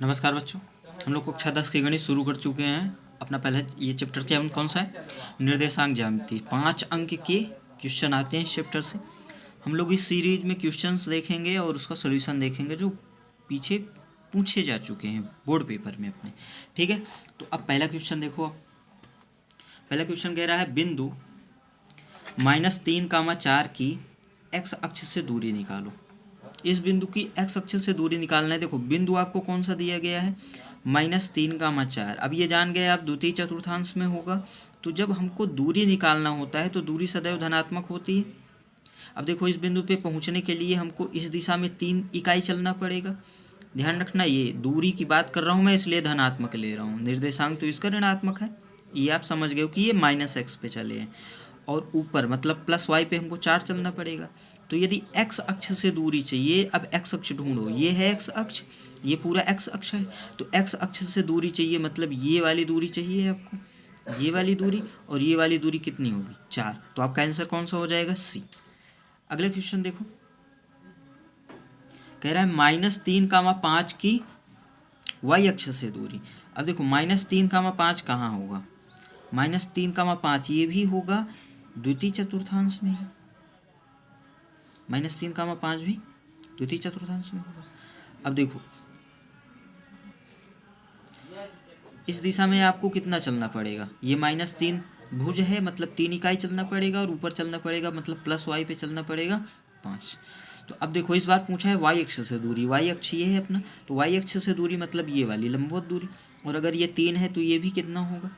नमस्कार बच्चों, हम लोग कक्षा 10 के गणित शुरू कर चुके हैं। अपना पहले ये चैप्टर क्या कौन सा है? निर्देशांक ज्यामिति। 5 अंक के क्वेश्चन आते हैं इस चैप्टर से। हम लोग इस सीरीज में क्वेश्चंस देखेंगे और उसका सोल्यूशन देखेंगे जो पीछे पूछे जा चुके हैं बोर्ड पेपर में अपने। ठीक है, तो अब पहला क्वेश्चन देखो। अब पहला क्वेश्चन कह रहा है बिंदु -3, 4 की एक्स अक्ष से दूरी निकालो। इस बिंदु की एक्स अक्ष से दूरी निकालना है। देखो बिंदु आपको कौन सा दिया गया है? -3, 4। अब ये जान गए आप द्वितीय चतुर्थांश में होगा। तो जब हमको दूरी निकालना होता है तो दूरी सदैव धनात्मक होती है। अब देखो इस बिंदु पे पहुंचने के लिए हमको इस दिशा में 3 इकाई चलना पड़ेगा। ध्यान रखना, ये दूरी की बात कर रहा हूँ मैं, इसलिए धनात्मक ले रहा हूँ। निर्देशांक तो इसका ऋणात्मक है। ये आप समझ गए हो कि ये -x पे चले हैं और ऊपर मतलब +y पे हमको 4 चलना पड़ेगा। तो यदि x अक्ष से दूरी चाहिए, अब x अक्ष ढूंढो। ये है x अक्ष, ये पूरा x अक्ष है। तो x अक्ष से दूरी चाहिए, मतलब ये वाली दूरी चाहिए आपको, ये वाली दूरी। और ये वाली दूरी कितनी होगी? 4। तो आपका आंसर कौन सा हो जाएगा? सी। अगला क्वेश्चन देखो, कह रहा है -3, 5 की y अक्ष से दूरी। अब देखो -3, 5 कहाँ होगा? -3, 5 ये भी होगा द्वितीय चतुर्थांश में ही। -3, 5 भी द्वितीय चतुर्थांश में होगा। अब देखो इस दिशा में आपको कितना चलना पड़ेगा? ये -3 भुज है, मतलब 3 इकाई चलना पड़ेगा और ऊपर चलना पड़ेगा, मतलब +y पे चलना पड़ेगा 5। तो अब देखो इस बार पूछा है y अक्ष से दूरी। y अक्ष ये है अपना, तो y अक्ष से दूरी मतलब ये वाली लंबवत दूरी। और अगर ये 3 है तो ये भी कितना होगा?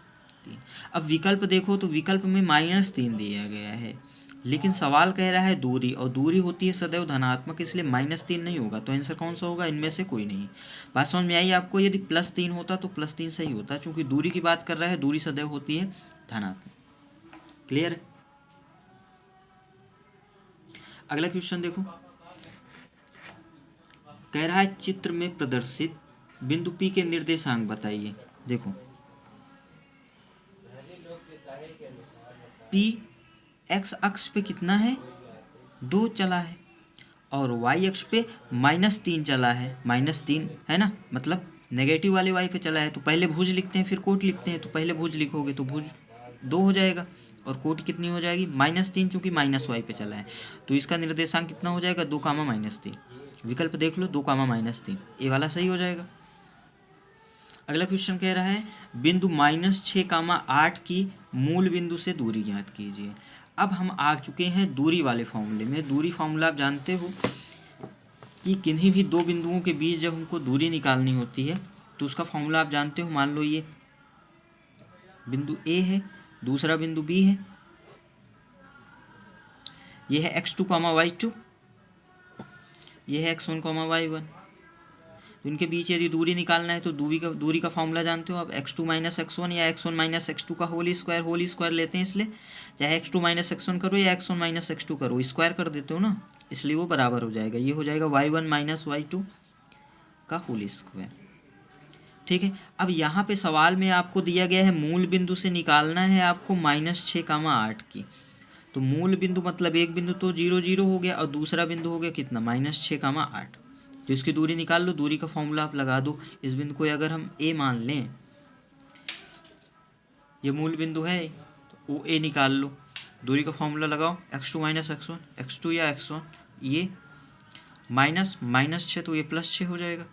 3। अब विकल्प देखो तो विकल्प में -3 दिया गया है, लेकिन सवाल कह रहा है दूरी, और दूरी होती है सदैव धनात्मक, इसलिए -3 नहीं होगा। तो आंसर कौन सा होगा? इनमें से कोई नहीं। बात समझ में आई आपको? यदि +3 होता तो +3 सही होता, क्योंकि दूरी की बात कर रहा है, दूरी सदैव होती है धनात्मक। क्लियर है? अगला क्वेश्चन देखो, कह रहा है चित्र में प्रदर्शित बिंदु P के निर्देशांक बताइए। देखो P x अक्ष पे कितना है? 2 चला है, और y अक्ष पे -3 चला है। -3 है ना, मतलब नेगेटिव वाले y पे चला है। तो पहले भुज लिखते हैं फिर कोट लिखते हैं। तो पहले भुज लिखोगे तो भुज 2 हो जाएगा और कोट कितनी हो जाएगी? -3, चूँकि -y पे चला है। तो इसका निर्देशांक कितना हो जाएगा? 2, -3। विकल्प देख लो, 2, -3, ये वाला सही हो जाएगा। अगला क्वेश्चन कह रहा है बिंदु -6, 8 की मूल बिंदु से दूरी ज्ञात कीजिए। अब हम आ चुके हैं दूरी वाले फॉर्मूले में। दूरी फार्मूला आप जानते हो कि किन्हीं भी दो बिंदुओं के बीच जब हमको दूरी निकालनी होती है तो उसका फॉर्मूला आप जानते हो। मान लो ये बिंदु A है, दूसरा बिंदु B है, ये है x2, y2, ये है x1, y1। तो इनके बीच यदि दूरी निकालना है तो दूरी का फॉर्मूला जानते हो आप, x2 - x1 या x1 - x2 का होल स्क्वायर लेते हैं। इसलिए चाहे x2 - x1 करो या x1 - x2 करो, स्क्वायर कर देते हो ना, इसलिए वो बराबर हो जाएगा। ये हो जाएगा y1 - y2 का होल स्क्वायर। ठीक है, अब यहाँ पे सवाल में आपको दिया गया है मूल बिंदु से निकालना है आपको -6, 8 की। तो मूल बिंदु मतलब एक बिंदु तो 0, 0 हो गया और दूसरा बिंदु हो गया कितना? -6, 8। तो इसकी दूरी निकाल लो, दूरी का फॉर्मूला आप लगा दो। इस बिंदु को अगर हम A मान लें, ये मूल बिंदु है तो OA निकाल लो। दूरी का फॉर्मूला लगाओ, x2 - x1, x2 या x1, ये -6 तो ये +6 हो जाएगा,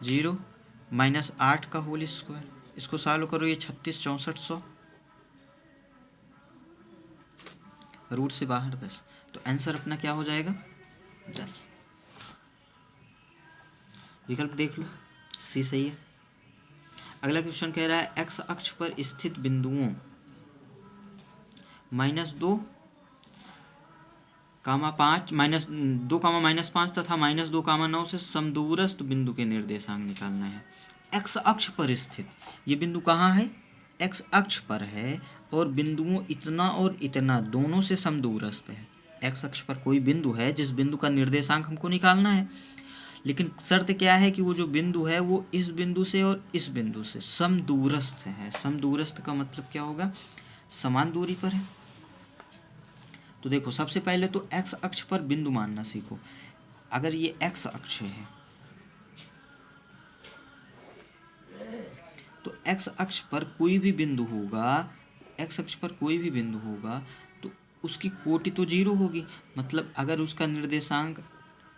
0 -8 का होल स्क्वायर। इसको सॉल्व करो, ये 36, 6400, रूट से बाहर 10। तो आंसर अपना क्या हो जाएगा? 10। विकल्प देख लो, सी सही है। अगला क्वेश्चन कह रहा है एक्स अक्ष पर स्थित बिंदुओं -2, -5 तथा -2, 9 से समदूरस्थ बिंदु के निर्देशांक निकालना है। एक्स अक्ष पर स्थित, ये बिंदु कहाँ है? एक्स अक्ष पर है और बिंदुओं इतना और इतना दोनों से समदूरस्थ है। एक्स अक्ष पर कोई बिंदु है जिस बिंदु का निर्देशांक हमको निकालना है, लेकिन शर्त क्या है कि वो जो बिंदु है वो इस बिंदु से और इस बिंदु से समदूरस्थ है। समदूरस्थ का मतलब क्या होगा? समान दूरी पर है। तो देखो सबसे पहले तो एक्स अक्ष पर बिंदु मानना सीखो। अगर ये एक्स अक्ष है एक्स अक्ष पर कोई भी बिंदु होगा, एक्स अक्ष पर कोई भी बिंदु होगा तो उसकी कोटि तो जीरो होगी। मतलब अगर उसका निर्देशांक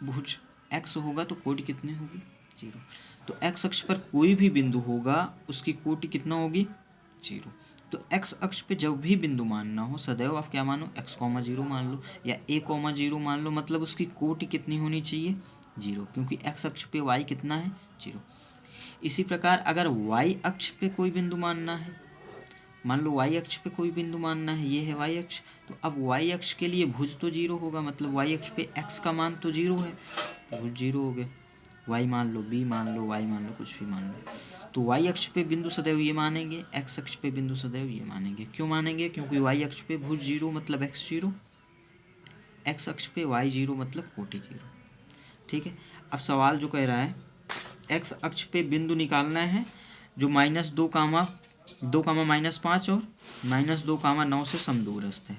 भुज एक्स होगा तो कोटि कितनी होगी? जीरो। तो एक्स अक्ष पर कोई भी बिंदु होगा उसकी कोटि कितना होगी? जीरो। तो एक्स अक्ष पे जब भी बिंदु मानना हो सदैव आप क्या मानो? एक्स कॉमा जीरो मान लो या ए कॉमा जीरो मान लो। मतलब उसकी कोटि कितनी होनी चाहिए? जीरो, क्योंकि एक्स अक्ष पे वाई कितना है? जीरो। इसी प्रकार अगर वाई अक्ष पे कोई बिंदु मानना है, मान लो वाई अक्ष पे कोई बिंदु मानना है, ये है वाई अक्ष, तो अब वाई अक्ष के लिए भुज तो जीरो होगा। मतलब वाई अक्ष पे एक्स का मान तो जीरो है, भुज जीरो हो गया। वाई मान लो, बी मान लो, वाई मान लो, कुछ भी मान लो। तो वाई अक्ष पे बिंदु सदैव ये मानेंगे, एक्स अक्ष पे बिंदु सदैव ये मानेंगे। क्यों मानेंगे? क्योंकि वाई अक्ष पे भुज जीरो मतलब एक्स जीरो, एक्स अक्ष पे वाई जीरो मतलब कोटि जीरो। ठीक है। अब सवाल जो कह रहा है एक्स अक्ष पे बिंदु निकालना है जो -2, -5 और -2, 9 से समदूरस्थ है।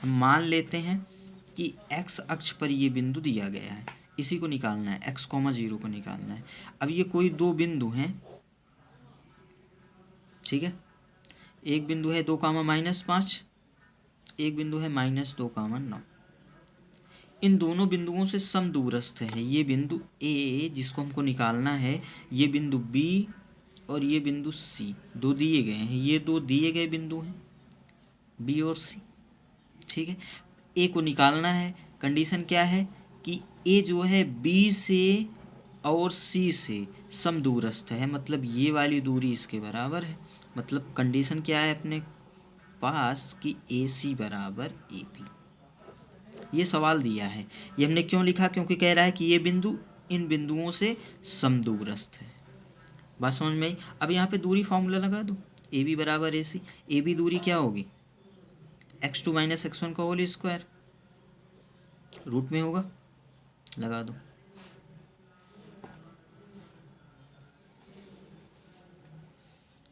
हम मान लेते हैं कि एक्स अक्ष पर ये बिंदु दिया गया है, इसी को निकालना है, x, 0 को निकालना है। अब ये कोई दो बिंदु हैं, ठीक है। एक बिंदु है 2, -5, एक बिंदु है -2, 9। इन दोनों बिंदुओं से समदूरस्थ है ये बिंदु ए जिसको हमको निकालना है, ये बिंदु बी और ये बिंदु सी, दो दिए गए हैं। ये दो दिए गए बिंदु हैं बी और सी, ठीक है। ए को निकालना है। कंडीशन क्या है कि ए जो है बी से और सी से समदूरस्थ है, मतलब ये वाली दूरी इसके बराबर है। मतलब कंडीशन क्या है अपने पास कि ए सी बराबर ए बी। ये सवाल दिया है। ये हमने क्यों लिखा? क्योंकि कह रहा है कि ये बिंदु इन बिंदुओं से समदूरस्थ है। बात समझ में आई? अब यहाँ पे दूरी फॉर्मूला लगा दो, ए बी बराबर ए सी। ए बी दूरी क्या होगी? x2 - x1 का होल स्क्वायर, रूट में होगा, लगा दो।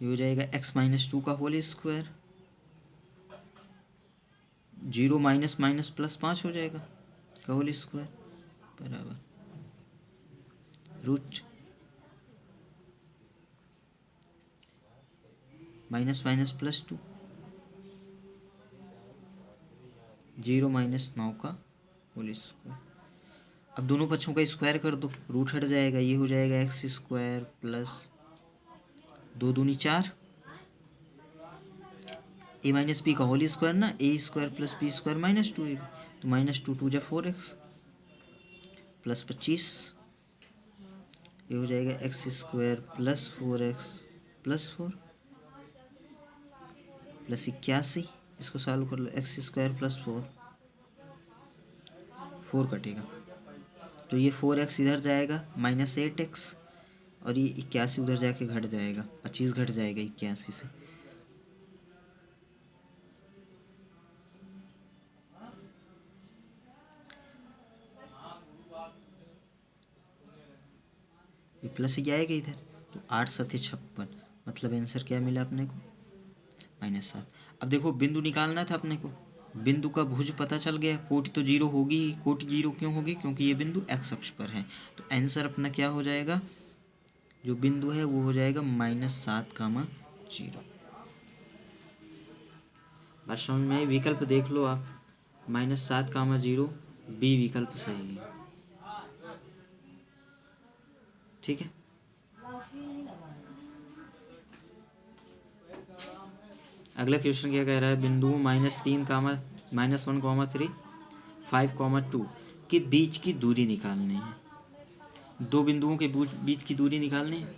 ये हो जाएगा x - 2 का होल स्क्वायर, 0 माइनस प्लस 5 हो जाएगा का होल स्क्वायर बराबर रूट माइनस प्लस 2, 0 - 9 का होल स्क्वायर। अब दोनों पक्षों का स्क्वायर कर दो, रूट हट जाएगा, ये हो जाएगा एक्स स्क्वायर प्लस 2 दूनी 4, ए माइनस बी का होल स्क्वायर ना, A square plus B square -2ab, तो -2 2 जा 4x प्लस 25, ये हो जाएगा x square plus 4x plus 4 plus 81, इसको सॉल्व कर लो, एक्स स्क्वायर प्लस 4 कटेगा तो ये 4x इधर जाएगा -8x और ये 81 उधर जाके घट जाएगा, 25 घट जाएगा 81 से। ये प्लस ही आएगा इधर, तो 8 7 56, मतलब आंसर क्या मिला अपने को? -7। अब देखो बिंदु निकालना था अपने को, बिंदु का भुज पता चल गया, कोटि तो जीरो होगी ही। कोटि जीरो क्यों होगी? क्योंकि ये बिंदु एक्स अक्ष पर है। तो आंसर अपना क्या हो जाएगा? जो बिंदु है वो हो जाएगा -7, 0। बस समझ में विकल्प देख लो आप, -7, 0 बी विकल्प सही है। ठीक है। अगला क्वेश्चन क्या कह रहा है? बिंदुओं -3, -1, 3, 5, 2 के बीच की दूरी निकालनी है। दो बिंदुओं के बीच की दूरी निकालनी है।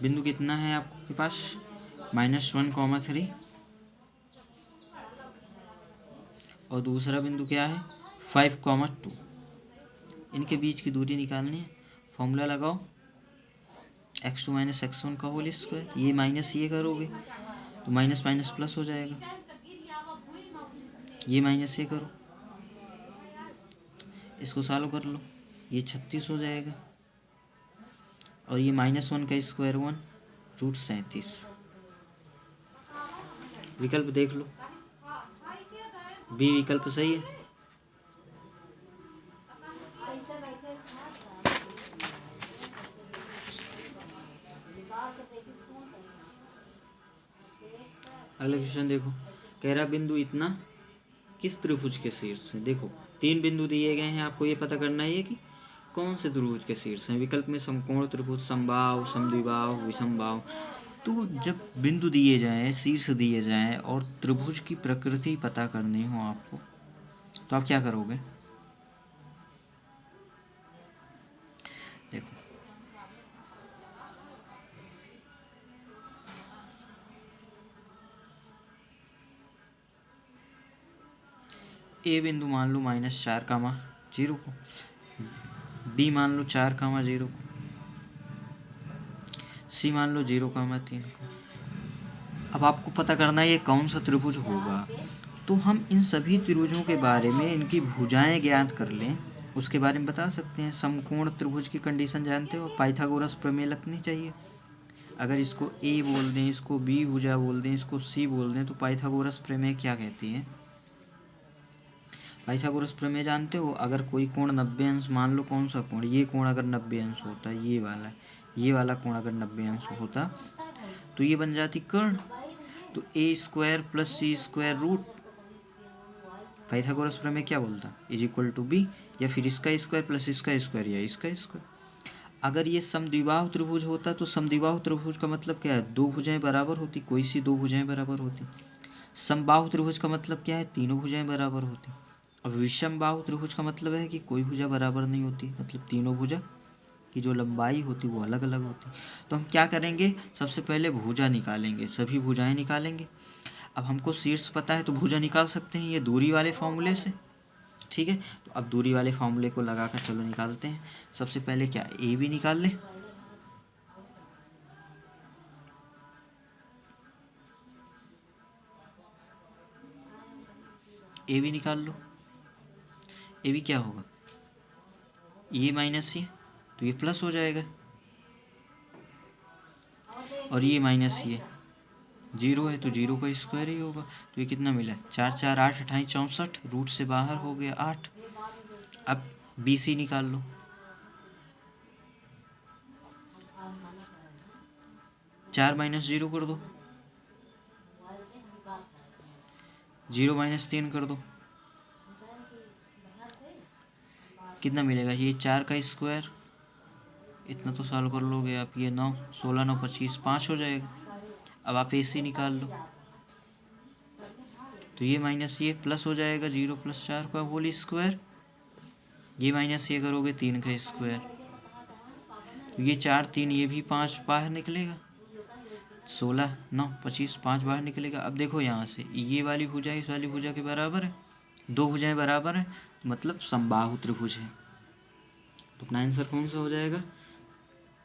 बिंदु कितना है आपके पास? -1, 3 और दूसरा बिंदु क्या है? 5, 2। इनके बीच की दूरी निकालनी है। फॉर्मूला लगाओ, x2 - x1 का होल स्क्वायर, ये माइनस ये करोगे तो माइनस प्लस हो जाएगा, ये माइनस ये करो, इसको सॉल्व कर लो, ये 36 हो जाएगा और ये -1 का स्क्वायर 1, रूट 37। विकल्प देख लो, बी विकल्प सही है। अगला क्वेश्चन देखो, कह रहा बिंदु इतना किस त्रिभुज के शीर्ष है। देखो 3 बिंदु दिए गए हैं, आपको ये पता करना है कि कौन से त्रिभुज के शीर्ष हैं। विकल्प में समकोण त्रिभुज, समबाहु, समद्विबाहु, विषमबाहु। तो जब बिंदु दिए जाएं, शीर्ष दिए जाएं और त्रिभुज की प्रकृति पता करनी हो आपको, तो आप क्या करोगे। देखो ए बिंदु मान लो -4, 0 को, बी मान लो 4, 0 को, सी मान लो 0, 3 को। अब आपको पता करना है ये कौन सा त्रिभुज होगा। तो हम इन सभी त्रिभुजों के बारे में, इनकी भुजाएं ज्ञात कर लें, उसके बारे में बता सकते हैं। समकोण त्रिभुज की कंडीशन जानते हो, पाइथागोरस प्रमेय लगनी चाहिए। अगर इसको ए बोल दें, इसको बी भुजा बोल दें, इसको सी बोल दें, तो पाइथागोरस प्रमेय क्या कहती है। पाइथागोरस प्रमेय जानते हो, अगर कोई कोण 90 अंश, मान लो कौन सा कोण, ये कोण अगर 90 अंश होता, ये वाला कोण अगर 90 अंश होता, तो ये बन जाती कर्ण। तो a² + c² पाइथागोरस प्रमेय क्या बोलता, = b, या फिर इसका स्क्वायर प्लस इसका स्क्वायर या इसका स्क्वायर। अगर ये समद्विबाहु त्रिभुज होता, तो समद्विबाहु त्रिभुज का मतलब क्या है, 2 भुजाएं बराबर होती, कोई सी 2 भुजाएं बराबर होती। समबाहु त्रिभुज का मतलब क्या है, तीनों भुजाएं बराबर होती। अब विषमबाहु त्रिभुज का मतलब है कि कोई भुजा बराबर नहीं होती, मतलब तीनों भुजा की जो लंबाई होती वो अलग अलग होती। तो हम क्या करेंगे, सबसे पहले भुजा निकालेंगे, सभी भुजाएं निकालेंगे। अब हमको शीर्ष पता है तो भुजा निकाल सकते हैं ये दूरी वाले फॉर्मूले से, ठीक है। तो अब दूरी वाले फॉर्मूले को लगाकर चलो निकालते हैं। सबसे पहले क्या, ए भी निकाल ले, ए भी निकाल लो। ए भी क्या होगा, ये माइनस ये, तो ये प्लस हो जाएगा, और ये माइनस ये 0 है, तो 0 का स्क्वायर ही होगा। तो ये कितना मिला, 4 4 8 28 64, रूट से बाहर हो गया 8। अब बी सी निकाल लो, 4 - 0 कर दो, 0 - 3 कर दो, कितना मिलेगा, ये 4 का स्क्वायर, इतना तो सॉल्व कर लोगे आप, ये 9 16 9 25 5 हो जाएगा। अब आप ए सी निकाल लो, तो ये माइनस ये प्लस हो जाएगा, 0 + 4 का होल स्क्वायर, ये माइनस ये करोगे 3 का स्क्वायर, तो ये 4 3, ये भी 5 बाहर निकलेगा, 16 9 25 5 बाहर निकलेगा। अब देखो यहाँ से ये वाली भुजा इस वाली भुजा के बराबर है, 2 भुजाएं बराबर है, मतलब समबाहु त्रिभुज है। तो अपना आंसर कौन सा हो जाएगा,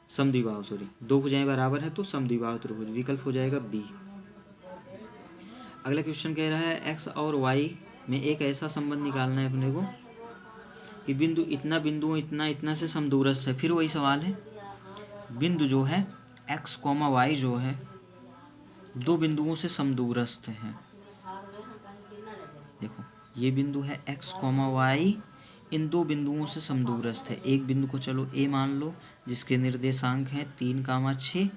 समद्विबाहु, 2 भुजाएं बराबर है तो समद्विबाहु त्रिभुज, विकल्प हो जाएगा बी। अगला क्वेश्चन कह रहा है एक्स और वाई में एक ऐसा संबंध निकालना है अपने को कि बिंदु बिंदुओं इतना इतना से समदूरस्थ है। फिर वही सवाल है, बिंदु जो है x, y जो है 2 बिंदुओं से समदूरस्थ है। देखो ये बिंदु है x, y, इन 2 बिंदुओं से समदूरस्थ है। एक बिंदु को चलो a मान लो जिसके निर्देशांक हैं 3, 6,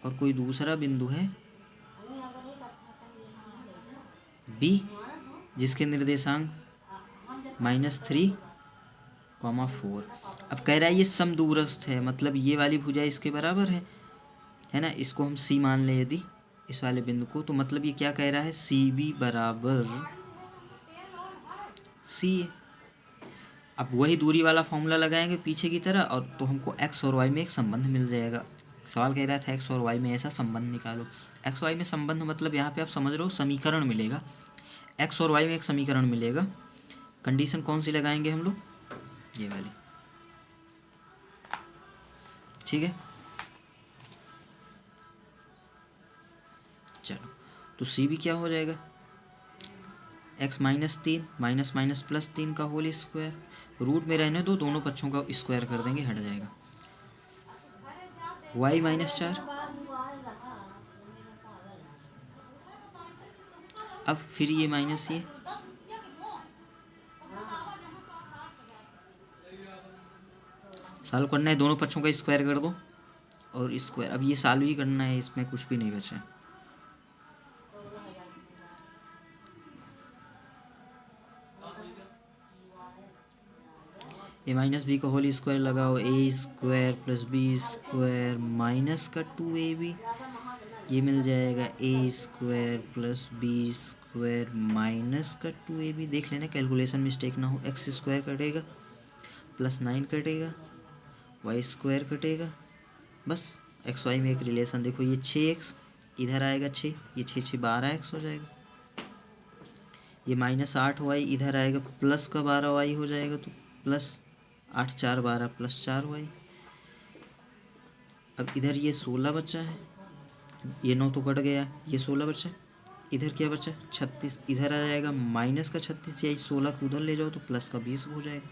और कोई दूसरा बिंदु है b जिसके निर्देशांक -3, 4। अब कह रहा है ये समदूरस्थ है, मतलब ये वाली भुजा इसके बराबर है ना। इसको हम c मान ले यदि इस वाले बिंदु को, तो मतलब ये क्या कह रहा है, सी बी बराबर सी। अब वही दूरी वाला फॉर्मूला लगाएंगे पीछे की तरह, और तो हमको x और y में एक संबंध मिल जाएगा। सवाल कह रहा था x और y में ऐसा संबंध निकालो। x y में संबंध मतलब यहाँ पे आप समझ रहे हो समीकरण मिलेगा, x और y में एक समीकरण मिलेगा। कंडीशन कौन सी लगाएंगे हम लोग, ये वाली, ठीक है। चलो तो सी भी क्या हो जाएगा, x - 3 +3 का होल स्क्वायर, रूट में रहने दो, दोनों पक्षों का स्क्वायर कर देंगे, हट जाएगा, y - 4। अब फिर ये माइनस ये, सॉल्व करना है, दोनों पक्षों का स्क्वायर कर दो और स्क्वायर। अब ये सॉल्व ही करना है, इसमें कुछ भी नहीं बचा है। ए माइनस बी का होल स्क्वायर लगाओ, A square plus B square minus का 2ab, ये मिल जाएगा A square plus B square minus का 2ab। देख लेना कैलकुलेशन मिस्टेक ना हो। एक्स स्क्वायर कटेगा प्लस 9 कटेगा, वाई स्क्वायर कटेगा, बस एक्स वाई में एक रिलेशन देखो, ये 6x इधर आएगा 6, ये 6 6 12x हो जाएगा। ये माइनस 8y इधर आएगा, प्लस का 12y हो जाएगा, तो प्लस 8 4 12 प्लस 4y। अब इधर ये 16 बचा है, ये 9 तो कट गया, ये 16 बचा, इधर क्या बचा 36, इधर आ जाएगा माइनस का 36, या 16 को उधर ले जाओ तो प्लस का 20 हो जाएगा।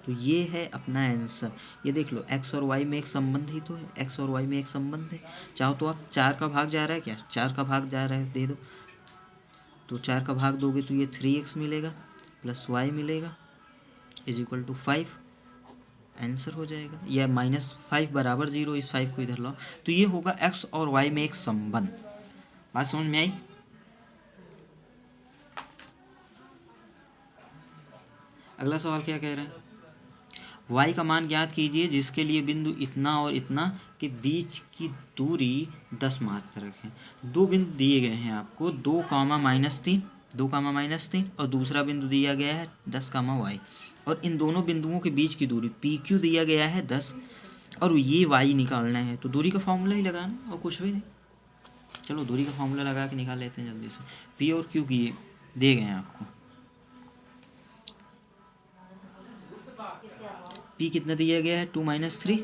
तो ये है अपना आंसर। ये देख लो x और y में एक संबंध ही तो है, x और y में एक संबंध है। चाहो तो आप 4 का भाग जा रहा है, क्या 4 का भाग जा रहा है दे दो, तो 4 का भाग दोगे तो ये 3x मिलेगा प्लस y मिलेगा इज इक्वल टू 5, आंसर हो जाएगा। या -5 बराबर 0, इस 5 को इधर लाओ, तो ये होगा x और y में एक संबंध। बात समझ में आई? अगला सवाल क्या कह रहे हैं, y का मान ज्ञात कीजिए जिसके लिए बिंदु इतना और इतना के बीच की दूरी 10 मात्रक है। दो बिंदु दिए गए हैं आपको, 2, -3, 2, -3, और दूसरा बिंदु दिया गया है 10, y, और इन दोनों बिंदुओं के बीच की दूरी PQ दिया गया है 10, और ये y निकालना है। तो दूरी का फॉर्मूला ही लगाना और कुछ भी नहीं। चलो दूरी का फॉर्मूला लगा के निकाल लेते हैं जल्दी से। P और Q की दे गए हैं आपको। P कितना दिया गया है 2 - 3,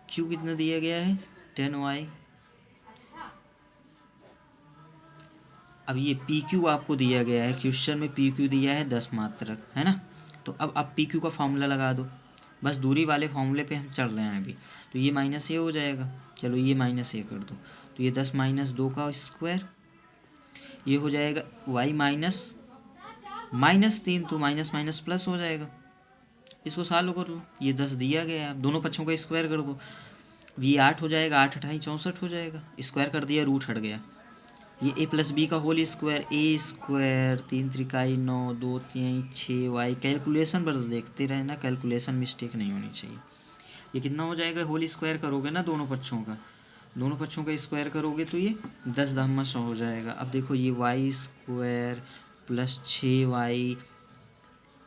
Q कितना दिया गया है 10y। अब ये PQ आपको दिया गया है, क्वेश्चन में PQ दिया है 10 मात्रक, है ना। तो अब आप PQ का फॉर्मूला लगा दो, बस दूरी वाले फॉर्मूले पे हम चल रहे हैं अभी। तो ये -a हो जाएगा, चलो ये -a कर दो, तो ये 10 - 2 का स्क्वायर, ये हो जाएगा y -3, तो माइनस माइनस प्लस हो जाएगा। इसको सॉल्व कर लो, ये 10 दिया गया है, दोनों पक्षों का स्क्वायर कर दो, ये 8 हो जाएगा, 8 8 64 हो जाएगा, स्क्वायर कर दिया रूट हट गया। ये a प्लस बी का होल स्क्वायर, ए स्क्वायर 3 त्रिकाई 9 2 3 6 वाई। कैलकुलेशन बस देखते रहना, कैलकुलेशन मिस्टेक नहीं होनी चाहिए। ये कितना हो जाएगा, होल स्क्वायर करोगे ना दोनों पक्षों का स्क्वायर करोगे तो ये 10 हो जाएगा। अब देखो ये वाई स्क्वायर प्लस 6y,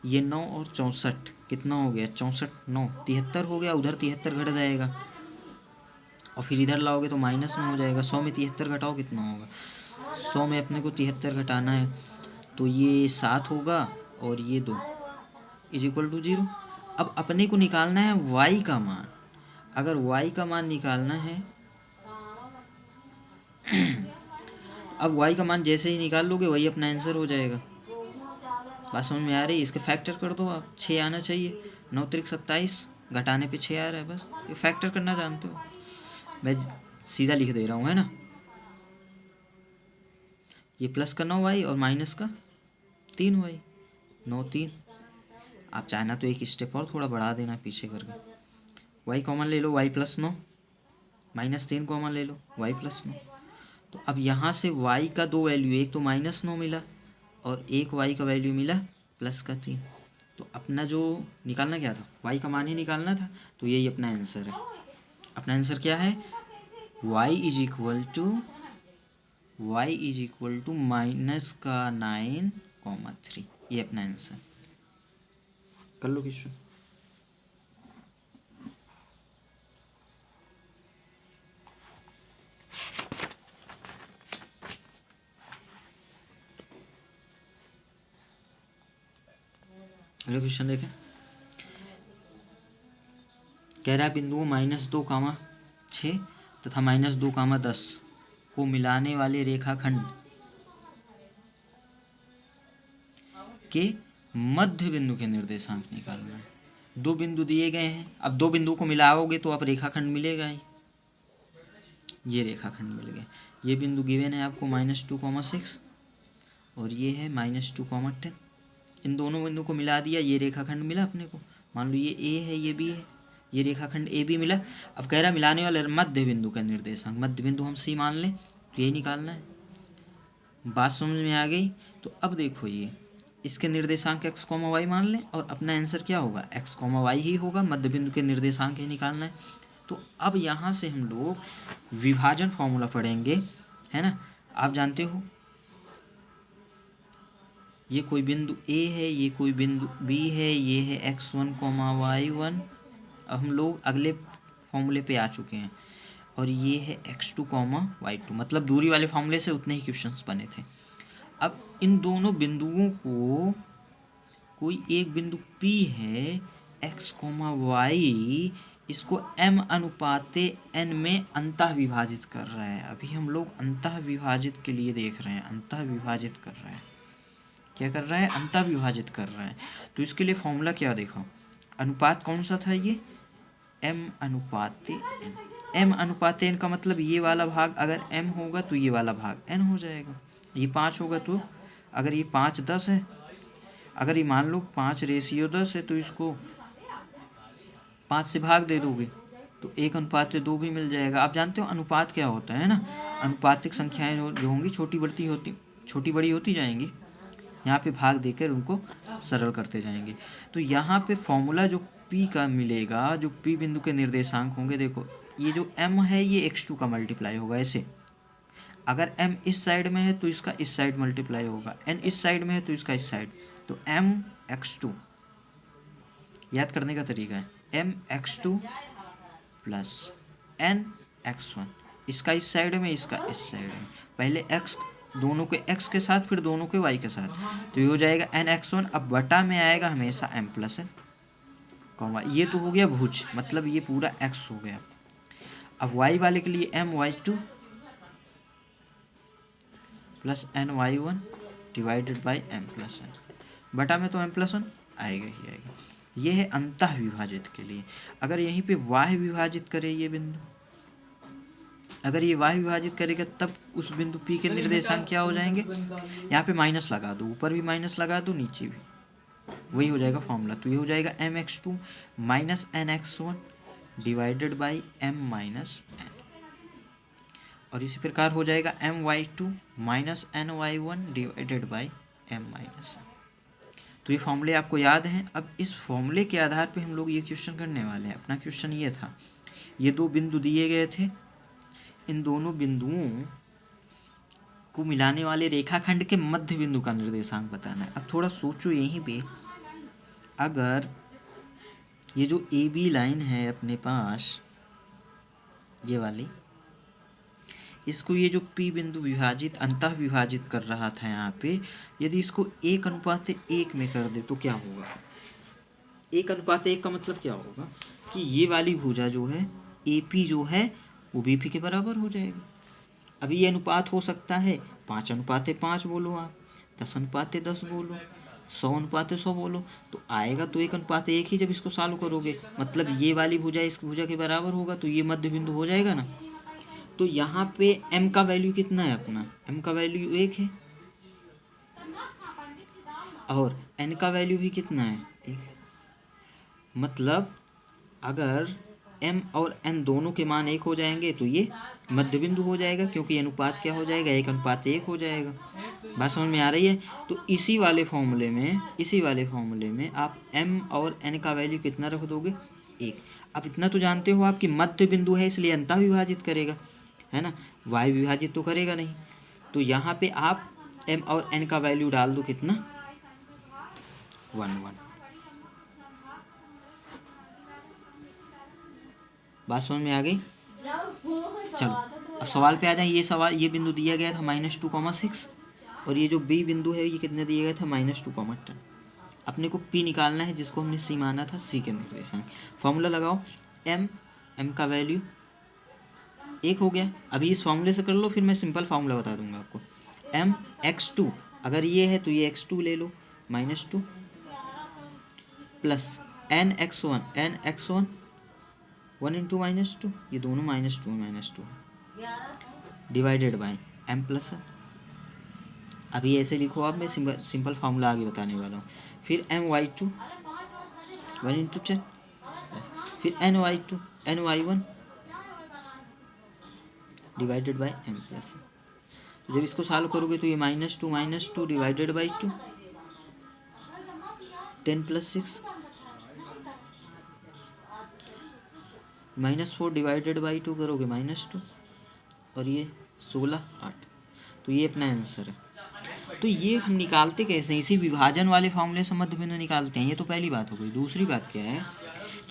ये 9 और 64 कितना हो गया 64 9 73 हो गया, उधर 73 घट जाएगा, और फिर इधर लाओगे तो माइनस में हो जाएगा। 100 में 73 घटाओ कितना होगा, 100 में अपने को 73 घटाना है, तो ये 7 होगा और ये 2 इज इक्वल टू 0। अब अपने को निकालना है y का मान। अगर y का मान निकालना है अब y का मान जैसे ही निकाल लोगे वही अपना आंसर हो जाएगा। बात समझ में आ रही है? इसके फैक्टर कर दो आप, 6 आना चाहिए, 9 त्रिक 27, घटाने पे 6 आ रहा है, बस ये फैक्टर करना जानते हो, मैं सीधा लिख दे रहा हूँ, है ना। ये प्लस का 9y और माइनस का 3y, 9 3। आप चाहना तो एक स्टेप और थोड़ा बढ़ा देना पीछे करके, y कॉमन ले लो, y प्लस 9, -3 कॉमन ले लो, y प्लस 9। तो अब यहाँ से y का 2 वैल्यू, एक तो -9 मिला और एक y का वैल्यू मिला प्लस का 3। तो अपना जो निकालना क्या था, y का मान ही निकालना था, तो यही अपना आंसर है। अपना आंसर क्या है, y is equal to minus का 9,3, ये अपना आंसर। कर लो क्वेश्चन। अगला क्वेश्चन देखें, कह रहा है बिंदुओं -2, 6 तथा -2, 10 को मिलाने वाले रेखाखंड के मध्य बिंदु के निर्देशांक निकालना है। दो बिंदु दिए गए हैं, अब दो बिंदु को मिलाओगे तो आप रेखाखंड मिलेगा ही, ये रेखाखंड मिल गया। ये बिंदु गिवन है आपको -2, 6 और ये है -2, 10। इन दोनों बिंदु को मिला दिया, ये रेखाखंड मिला अपने को। मान लो ये ए है, ये बी है, ये रेखाखंड ए बी मिला। अब कह रहा मिलाने वाले मध्य बिंदु का निर्देशांक, मध्य बिंदु हम सी मान लें, तो यही निकालना है। बात समझ में आ गई? तो अब देखो ये इसके निर्देशांक x, y मान लें और अपना आंसर क्या होगा, x, y ही होगा। मध्य बिंदु के निर्देशांक ही निकालना है। तो अब यहाँ से हम लोग विभाजन फॉर्मूला पढ़ेंगे, है ना। आप जानते हो ये कोई बिंदु A है, ये कोई बिंदु B है, ये है x1, y1। अब हम लोग अगले फॉर्मूले पे आ चुके हैं और ये है x2, y2। मतलब दूरी वाले फॉर्मूले से उतने ही क्वेश्चंस बने थे। अब इन दोनों बिंदुओं को कोई एक बिंदु P है x, y, इसको m अनुपाते n में अंतः विभाजित कर रहा है। अभी हम लोग अंतः विभाजित के लिए देख रहे हैं, अंतः विभाजित कर रहा है। क्या कर रहा है, अंतः विभाजित कर रहा है। तो इसके लिए फॉर्मूला क्या देखो, अनुपात कौन सा था ये, m अनुपाते n। m अनुपाते n का मतलब ये वाला भाग अगर m होगा तो ये वाला भाग n हो जाएगा। ये 5 होगा तो अगर ये 5 10 है, अगर ये मान लो 5:10 है तो इसको 5 से भाग दे दोगे तो 1:2 भी मिल जाएगा। आप जानते हो अनुपात क्या होता है ना, अनुपातिक संख्याएं जो होंगी छोटी बड़ी होती जाएंगी। यहाँ पे भाग देकर उनको सरल करते जाएंगे। तो यहाँ पे फॉर्मूला जो P का मिलेगा, जो P बिंदु के निर्देशांक होंगे, देखो ये जो M है ये x2 का मल्टीप्लाई होगा ऐसे। अगर M इस साइड में है तो इसका इस साइड मल्टीप्लाई होगा, n इस साइड में है तो इसका इस साइड। तो m x2 याद करने का तरीका है, m x2 plus n x1। इसका इस साइड में, इसका इस साइड में। पहले x दोनों के x के साथ, फिर दोनों के y के साथ। तो ये हो जाएगा n x1। अब बटा में आएगा हमेशा m प्लस n, कॉमा। ये तो हो गया भुज, मतलब ये पूरा x हो गया। अब y वाले के लिए m y2 plus n y1 divided by m plus n। बटा में तो m प्लस 1 आएगा ही आएगा। ये है अंतः विभाजित के लिए। अगर यहीं पे y विभाजित करे ये बिंदु, अगर ये y विभाजित करेगा तब उस बिंदु P के निर्देशांक क्या हो जाएंगे, यहाँ पे माइनस लगा दो, ऊपर भी माइनस लगा दो, नीचे भी, वही हो जाएगा फॉर्मूला। तो ये हो जाएगा mx2 minus nx1 divided by m minus n। और इसी प्रकार हो जाएगा my2 minus ny1 divided by m minus. तो ये फॉर्मूले आपको याद हैं। अब इस फॉर्मूले के आधार पे हम लोग ये क्वेश्चन करने वाले हैं। अपना क्वेश्चन ये था, ये दो बिंदु दिए गए थे, इन दोनों बिंदुओं को मिलाने वाले रेखाखंड के मध्य बिंदु का निर्देशांक बताना है। अब थोड़ा सोचो यहीं पे, अगर ये जो ए बी लाइन है अपने पास, ये वाली, इसको ये जो P बिंदु विभाजित अंतः विभाजित कर रहा था यहाँ पे, यदि इसको 1:1 में कर दे तो क्या होगा। 1:1 का मतलब क्या होगा कि ये वाली भुजा जो है AP जो है वो BP के बराबर हो जाएगी। अभी ये अनुपात हो सकता है 5:5 बोलो, आप 10:10 बोलो, 100:100 बोलो, तो आएगा तो 1:1 ही जब इसको सॉल्व करोगे। मतलब ये वाली भुजा इस भुजा के बराबर होगा, तो ये मध्य बिंदु हो जाएगा ना। तो यहाँ पे m का वैल्यू कितना है, अपना m का वैल्यू 1 है और n का वैल्यू भी कितना है, 1 है। मतलब अगर m और n दोनों के मान 1 हो जाएंगे तो ये मध्य बिंदु हो जाएगा, क्योंकि अनुपात क्या हो जाएगा, 1:1 हो जाएगा। बात समझ में आ रही है। तो इसी वाले फॉर्मूले में आप m और n का वैल्यू कितना रख दोगे, 1। अब इतना तो जानते हो आप कि मध्य बिंदु है इसलिए अंतः विभाजित करेगा, है ना, y विभाजित तो करेगा नहीं। तो यहाँ पे आप m और n का वैल्यू डाल दो, कितना, 1 1। बात समझ में आ गई। चलो अब सवाल पे आ जाए। ये बिंदु दिया गया था -2,6 और ये जो b बिंदु है ये कितने दिया गया था, -2,10। अपने को P निकालना है, जिसको हमने C माना था, C के निर्देशांक। फॉर्मूला लगाओ, m का वैल्यू 1 हो गया। अभी इस फॉर्मूले से कर लो, फिर मैं सिंपल फार्मूला बता दूंगा आपको। m x2, अगर ये है तो ये x2 ले लो, -2 प्लस n x1 1 इंटू -2, ये दोनों -2 divided by m plus n। अभी ऐसे लिखो आप, मैं सिंपल फार्मूला आगे बताने वाला हूँ। फिर my2 1 इंटू 10, फिर ny1 divided by m plus. जब इसको सॉल्व करोगे तो ये -2 डिवाइडेड बाई 2 10 + 6 -4 डिवाइडेड बाई 2 करोगे -2 और ये 16 8। तो ये अपना आंसर है। तो ये हम निकालते कैसे हैं? इसी विभाजन वाले फॉर्मूले से मध्य बिंदु निकालते हैं। ये तो पहली बात हो गई। दूसरी बात क्या है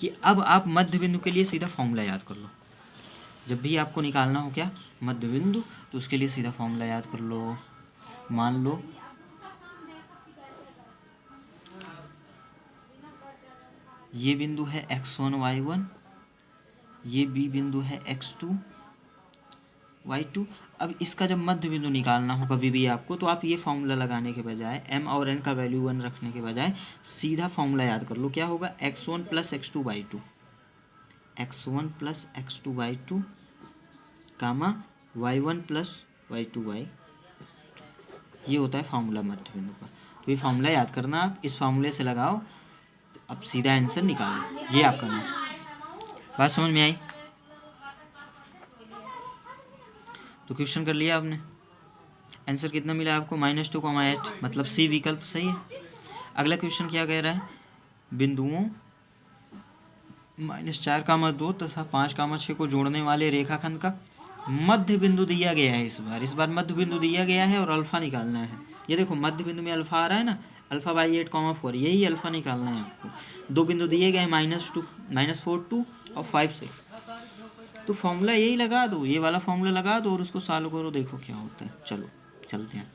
कि अब आप मध्य बिंदु के लिए सीधा फॉर्मूला याद कर लो। जब भी आपको निकालना हो क्या मध्य बिंदु, तो उसके लिए सीधा फॉर्मूला याद कर लो। मान लो ये बिंदु है x1 y1, ये बी बिंदु है x2 y2। अब इसका जब मध्य बिंदु निकालना हो कभी भी आपको, तो आप ये फॉर्मूला लगाने के बजाय m और n का वैल्यू 1 रखने के बजाय सीधा फॉर्मूला याद कर लो। क्या होगा? x1 + x2 y2, x1 + x2 y2 कामा y1 + y2 y। ये होता है फॉर्मूला मध्य बिंदु का। तो ये फॉर्मूला याद करना आप, इस फॉर्मूले से लगाओ, अब सीधा आंसर निकालो। ये आप करना। बात समझ में आई? तो क्वेश्चन कर लिया आपने। आंसर कितना मिला आपको? -2,8, मतलब सी विकल्प सही है। अगला क्वेश्चन क्या कह रहा है? बिंदुओं -4,2 तथा 5,6 को जोड़ने वाले रेखाखंड का मध्य बिंदु दिया गया है। इस बार मध्य बिंदु दिया गया है और अल्फा निकालना है। ये देखो मध्य बिंदु में अल्फा आ रहा है ना, α/8,4, यही अल्फा निकालना है आपको। दो बिंदु दिए गए हैं -4 2 और 5 6। तो फॉर्मूला यही लगा दो, ये वाला फॉर्मूला लगा दो और उसको सॉल्व करो, देखो क्या होता है। चलो चलते हैं।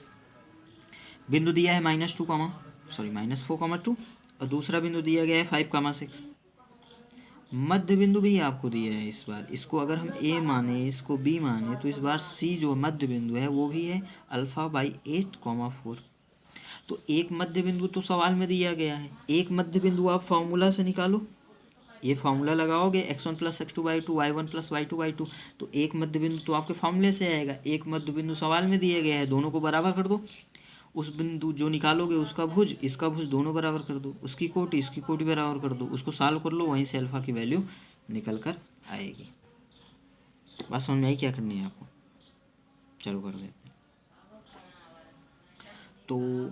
बिंदु दिया है -4,2 और दूसरा बिंदु दिया गया है 5,6। मध्य बिंदु भी आपको दिया है इस बार। इसको अगर हम ए माने, इसको बी माने, तो इस बार सी जो मध्य बिंदु है वो भी है α/8,4। तो एक मध्य बिंदु तो सवाल में दिया गया है, एक मध्य बिंदु आप फॉर्मूला से निकालो। ये फॉर्मूला लगाओगे x1 + x2 y2 y1 + y2 y2, तो एक मध्य बिंदु तो आपके फॉर्मूले से आएगा। एक मध्य बिंदु सवाल में दिया गया है, दोनों को बराबर कर दो। उस बिंदु जो निकालोगे उसका भुज इसका भुज दोनों बराबर कर दो, उसकी कोटि इसकी कोटि बराबर कर दो, उसको सॉल्व कर लो, वहीं से अल्फा की वैल्यू निकल कर आएगी। बात समझ में आई? क्या करनी है आपको? चलो कर देते हैं। तो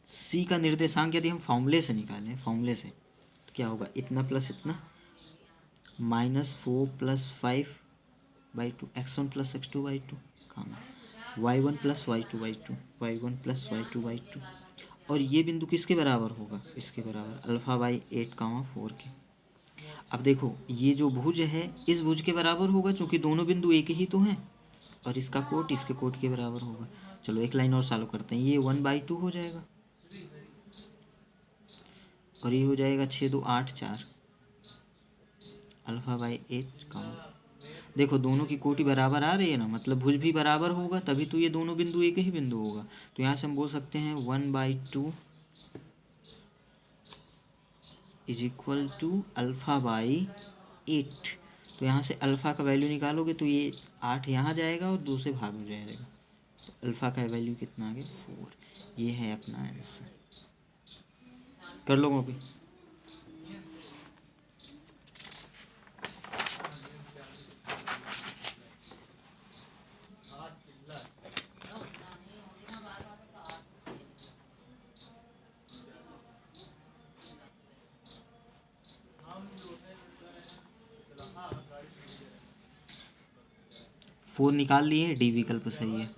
सी का निर्देशांक यदि हम फॉर्मूले से निकालें, फॉर्मूले से, तो क्या होगा? इतना प्लस इतना -4 + 5/2 x1 + x2 y2 कामा y1 + y2 y2 y1 + y2 y2। और ये बिंदु किसके बराबर होगा? इसके बराबर α/8,4 के। अब देखो ये जो भुज है इस भुज के बराबर होगा, क्योंकि दोनों बिंदु एक ही तो हैं, और इसका कोट इसके कोट के बराबर होगा। चलो एक लाइन और सॉल्व करते हैं। ये 1/2 हो जाएगा और ये हो जाएगा 6 2 8 4 α/8 का। देखो दोनों की कोटि बराबर आ रही है ना, मतलब भुज भी बराबर होगा, तभी तो ये दोनों बिंदु एक ही बिंदु होगा। तो यहाँ से हम बोल सकते हैं 1/2 = α/8। तो यहाँ से अल्फ़ा का वैल्यू निकालोगे तो ये 8 यहाँ जाएगा और 2 से भाग हो जाएगा। तो अल्फ़ा का वैल्यू कितना आ गया? 4। ये है अपना आंसर। कर लो कॉपी। फोर निकाल लिए, डी विकल्प सही है।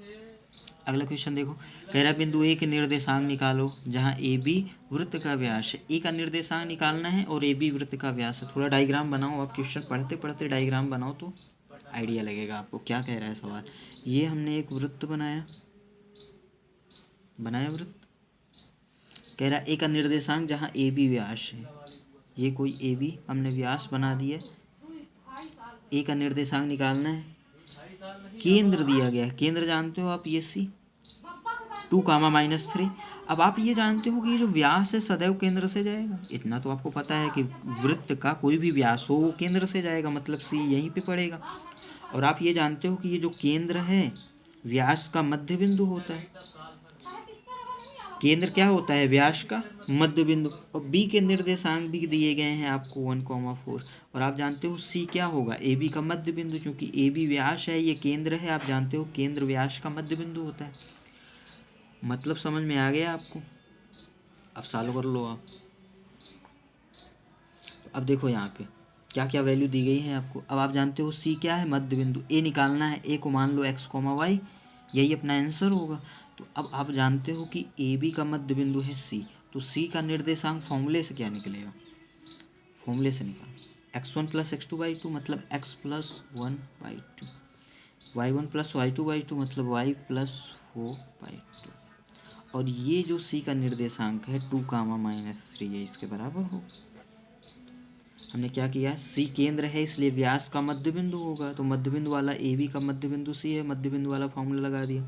अगला क्वेश्चन देखो, कह रहा बिंदु ए के निर्देशांक निकालो जहां ए बी वृत्त का व्यास है। ए का निर्देशांक निकालना है और ए बी वृत्त का व्यास है। थोड़ा डायग्राम बनाओ, आप क्वेश्चन पढ़ते पढ़ते डायग्राम बनाओ तो आइडिया लगेगा आपको क्या कह रहा है सवाल। ये हमने एक वृत्त बनाया वृत्त। कह रहा ए का निर्देशांक जहाँ ए बी व्यास है, ये कोई ए बी हमने व्यास बना दिया। ए का निर्देशांक निकालना है। केंद्र दिया गया है, केंद्र जानते हो आप, ये सी 2, -3। अब आप ये जानते हो कि ये जो व्यास है सदैव केंद्र से जाएगा। इतना तो आपको पता है कि वृत्त का कोई भी व्यास हो वो केंद्र से जाएगा, मतलब सी यहीं पे पड़ेगा। और आप ये जानते हो कि ये जो केंद्र है व्यास का मध्य बिंदु होता है। केंद्र क्या होता है? व्यास का मध्य बिंदु। और बी के निर्देशांक भी दिए गए हैं आपको 1,4। और आप जानते हो सी क्या होगा? ए बी का मध्य बिंदु, क्योंकि ए बी व्यास है, ये केंद्र है। आप जानते हो केंद्र व्यास का मध्य बिंदु होता है। मतलब समझ में आ गया आपको? अब सॉल्व कर लो आप। अब देखो यहाँ पे क्या क्या वैल्यू दी गई है आपको। अब आप जानते हो सी क्या है, मध्य बिंदु। ए निकालना है, ए को मान लो x, y, यही अपना आंसर होगा। तो अब आप जानते हो कि ए बी का मध्य बिंदु है सी, तो सी का निर्देशांक फॉर्मूले से क्या निकलेगा, फॉर्मूले से निकाल x1 + x2/2 मतलब x + 1/2, y1 + y2/2 मतलब y + 4/2, और ये जो सी का निर्देशांक है 2, -3 है, इसके बराबर हो। हमने क्या किया, सी केंद्र है इसलिए व्यास का मध्य बिंदु होगा, तो मध्य बिंदु वाला ए बी का मध्य बिंदु सी है, मध्य बिंदु वाला फॉर्मूला लगा दिया।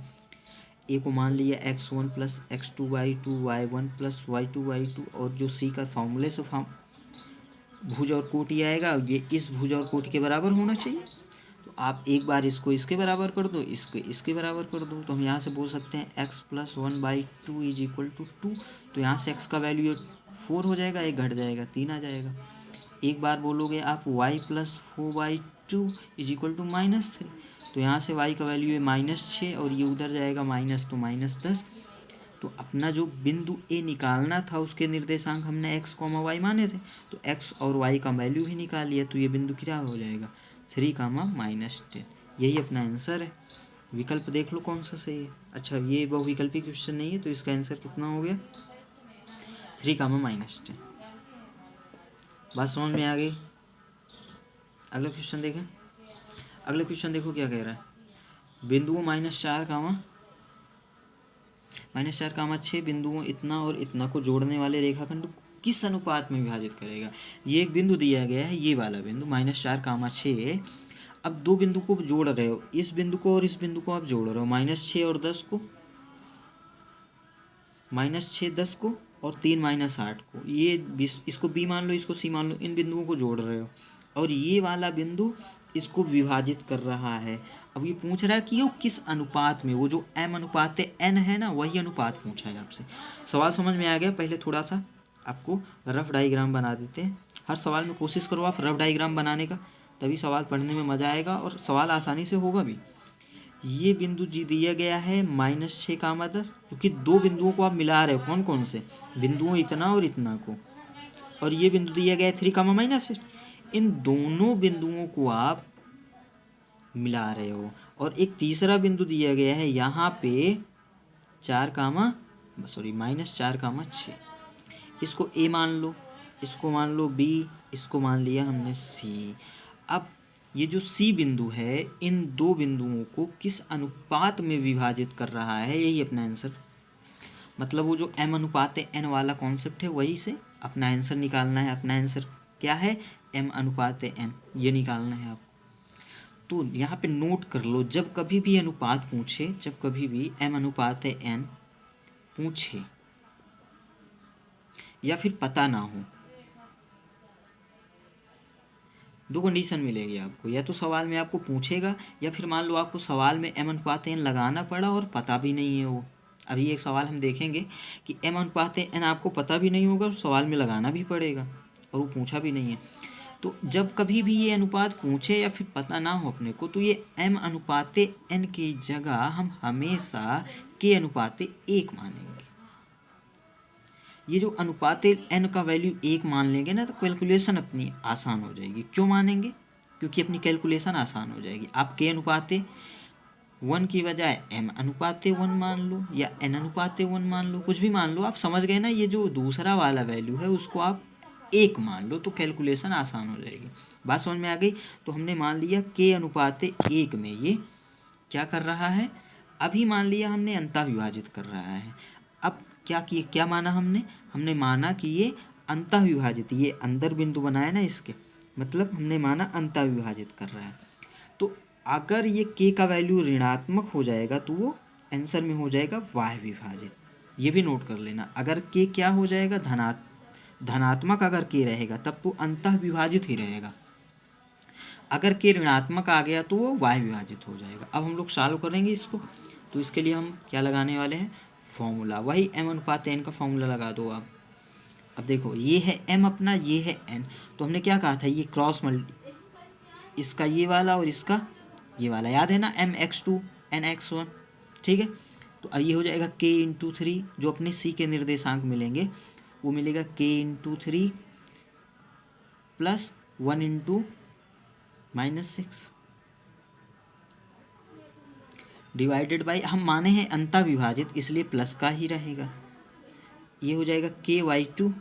ए को मान लिया x1 + x2/2, y1 + y2/2, और जो सी का फॉर्मूले से भुज और कोटि आएगा, ये इस भुज और कोटि के बराबर होना चाहिए। तो आप एक बार इसको इसके बराबर कर दो, इसको इसके बराबर कर दो, तो हम यहाँ से बोल सकते हैं x + 1/2 = 2। तो यहाँ से x का वैल्यू 4 हो जाएगा, एक घट जाएगा 3 आ जाएगा। एक बार बोलोगे आप y + 4/2 = -3, तो यहाँ से y का वैल्यू है -6 और ये उधर जाएगा माइनस, तो -10। तो अपना जो बिंदु ए निकालना था उसके निर्देशांक हमने x, y माने थे, तो x और y का वैल्यू ही निकाल लिया, तो ये बिंदु क्या हो जाएगा 3, -10। यही अपना आंसर है। विकल्प देख लो कौन सा सही है। अच्छा, ये बहुविकल्पी क्वेश्चन नहीं है, तो इसका आंसर कितना हो गया 3, -10। बात समझ में आ गई। अगला क्वेश्चन देखें। अगला क्वेश्चन देखो क्या कह रहा है, बिंदुओं -4, -6 बिंदुओं इतना और इतना को जोड़ने वाले रेखाखंड को किस अनुपात में विभाजित करेगा। ये एक बिंदु दिया गया है, ये वाला बिंदु -4, 6। अब दो बिंदु को जोड़ रहे हो, इस बिंदु को और इस बिंदु को आप जोड़ रहे हो, -6 और 10 को, -6 10 को, और 3 -8 को, ये इसको बी मान लो, इसको सी मान लो, इन बिंदुओं को जोड़ रहे हो, और ये वाला बिंदु इसको विभाजित कर रहा है। अब ये पूछ रहा है कि वो किस अनुपात में, वो जो m/n है ना, वही अनुपात पूछा है आपसे। सवाल समझ में आ गया। पहले थोड़ा सा आपको रफ डायग्राम बना देते हैं। हर सवाल में कोशिश करो आप रफ डायग्राम बनाने का, तभी सवाल पढ़ने में मज़ा आएगा और सवाल आसानी से होगा भी। ये बिंदु जी दिया गया है -6, 10, क्योंकि दो बिंदुओं को आप मिला रहे हो, कौन कौन से बिंदुओं, इतना और इतना को, और ये बिंदु दिया गया है 3, -6। इन दोनों बिंदुओं को आप मिला रहे हो, और एक तीसरा बिंदु दिया गया है यहाँ पे -4, 6। इसको ए मान लो, इसको मान लो बी, इसको मान लिया हमने सी। अब ये जो सी बिंदु है इन दो बिंदुओं को किस अनुपात में विभाजित कर रहा है, यही अपना आंसर। मतलब वो जो m/n वाला कॉन्सेप्ट है, वही से अपना आंसर निकालना है। अपना आंसर क्या है, m/n, ये निकालना है आपको। तो यहाँ पे नोट कर लो, जब कभी भी अनुपात पूछे, जब कभी भी m/n पूछे या फिर पता ना हो, दो कंडीशन मिलेगी आपको। या तो सवाल में आपको पूछेगा, या फिर मान लो आपको सवाल में m/n लगाना पड़ा और पता भी नहीं है वो। अभी एक सवाल हम देखेंगे कि m/n आपको पता भी नहीं होगा और सवाल में लगाना भी पड़ेगा और वो पूछा भी नहीं है। तो जब कभी भी ये अनुपात पूछे या फिर पता ना हो अपने को, तो ये m/n की जगह हम हमेशा k/1 मानेंगे। ये जो n का वैल्यू 1 मान लेंगे ना, तो कैलकुलेशन अपनी आसान हो जाएगी। क्यों मानेंगे, क्योंकि अपनी कैलकुलेशन आसान हो जाएगी। आप k/1 की बजाय m/1 मान लो, या n/1 मान लो, कुछ भी मान लो, आप समझ गए ना। ये जो दूसरा वाला वैल्यू है उसको आप 1 मान लो, तो कैलकुलेशन आसान हो जाएगी। बात समझ में आ गई। तो हमने मान लिया k/1 में ये क्या कर रहा है, अभी मान लिया हमने अंतः विभाजित कर रहा है। अब क्या माना हमने माना कि ये अंतः विभाजित, ये अंदर बिंदु बनाया ना इसके, मतलब हमने माना अंतः विभाजित कर रहा है। तो अगर ये k का वैल्यू ऋणात्मक हो जाएगा तो वो आंसर में हो जाएगा y विभाजित। ये भी नोट कर लेना, अगर k क्या हो जाएगा, धनात्मक अगर k रहेगा तब तो अंतः विभाजित ही रहेगा। अगर k ऋणात्मक आ गया तो वो y विभाजित हो जाएगा। अब हम लोग सॉल्व करेंगे इसको, तो इसके लिए हम क्या लगाने वाले हैं, फॉर्मूला। वही m/n का फॉर्मूला लगा दो आप। अब देखो, ये है m अपना, ये है n, तो हमने क्या कहा था, ये क्रॉस इसका ये वाला और इसका ये वाला, याद है ना, mx2 nx1, ठीक है। तो अब ये हो जाएगा k/3, जो अपने c के निर्देशांक मिलेंगे वो मिलेगा k/3 plus 1 into -6 divided by, हम माने हैं अंता विभाजित इसलिए प्लस का ही रहेगा। ये हो जाएगा k/2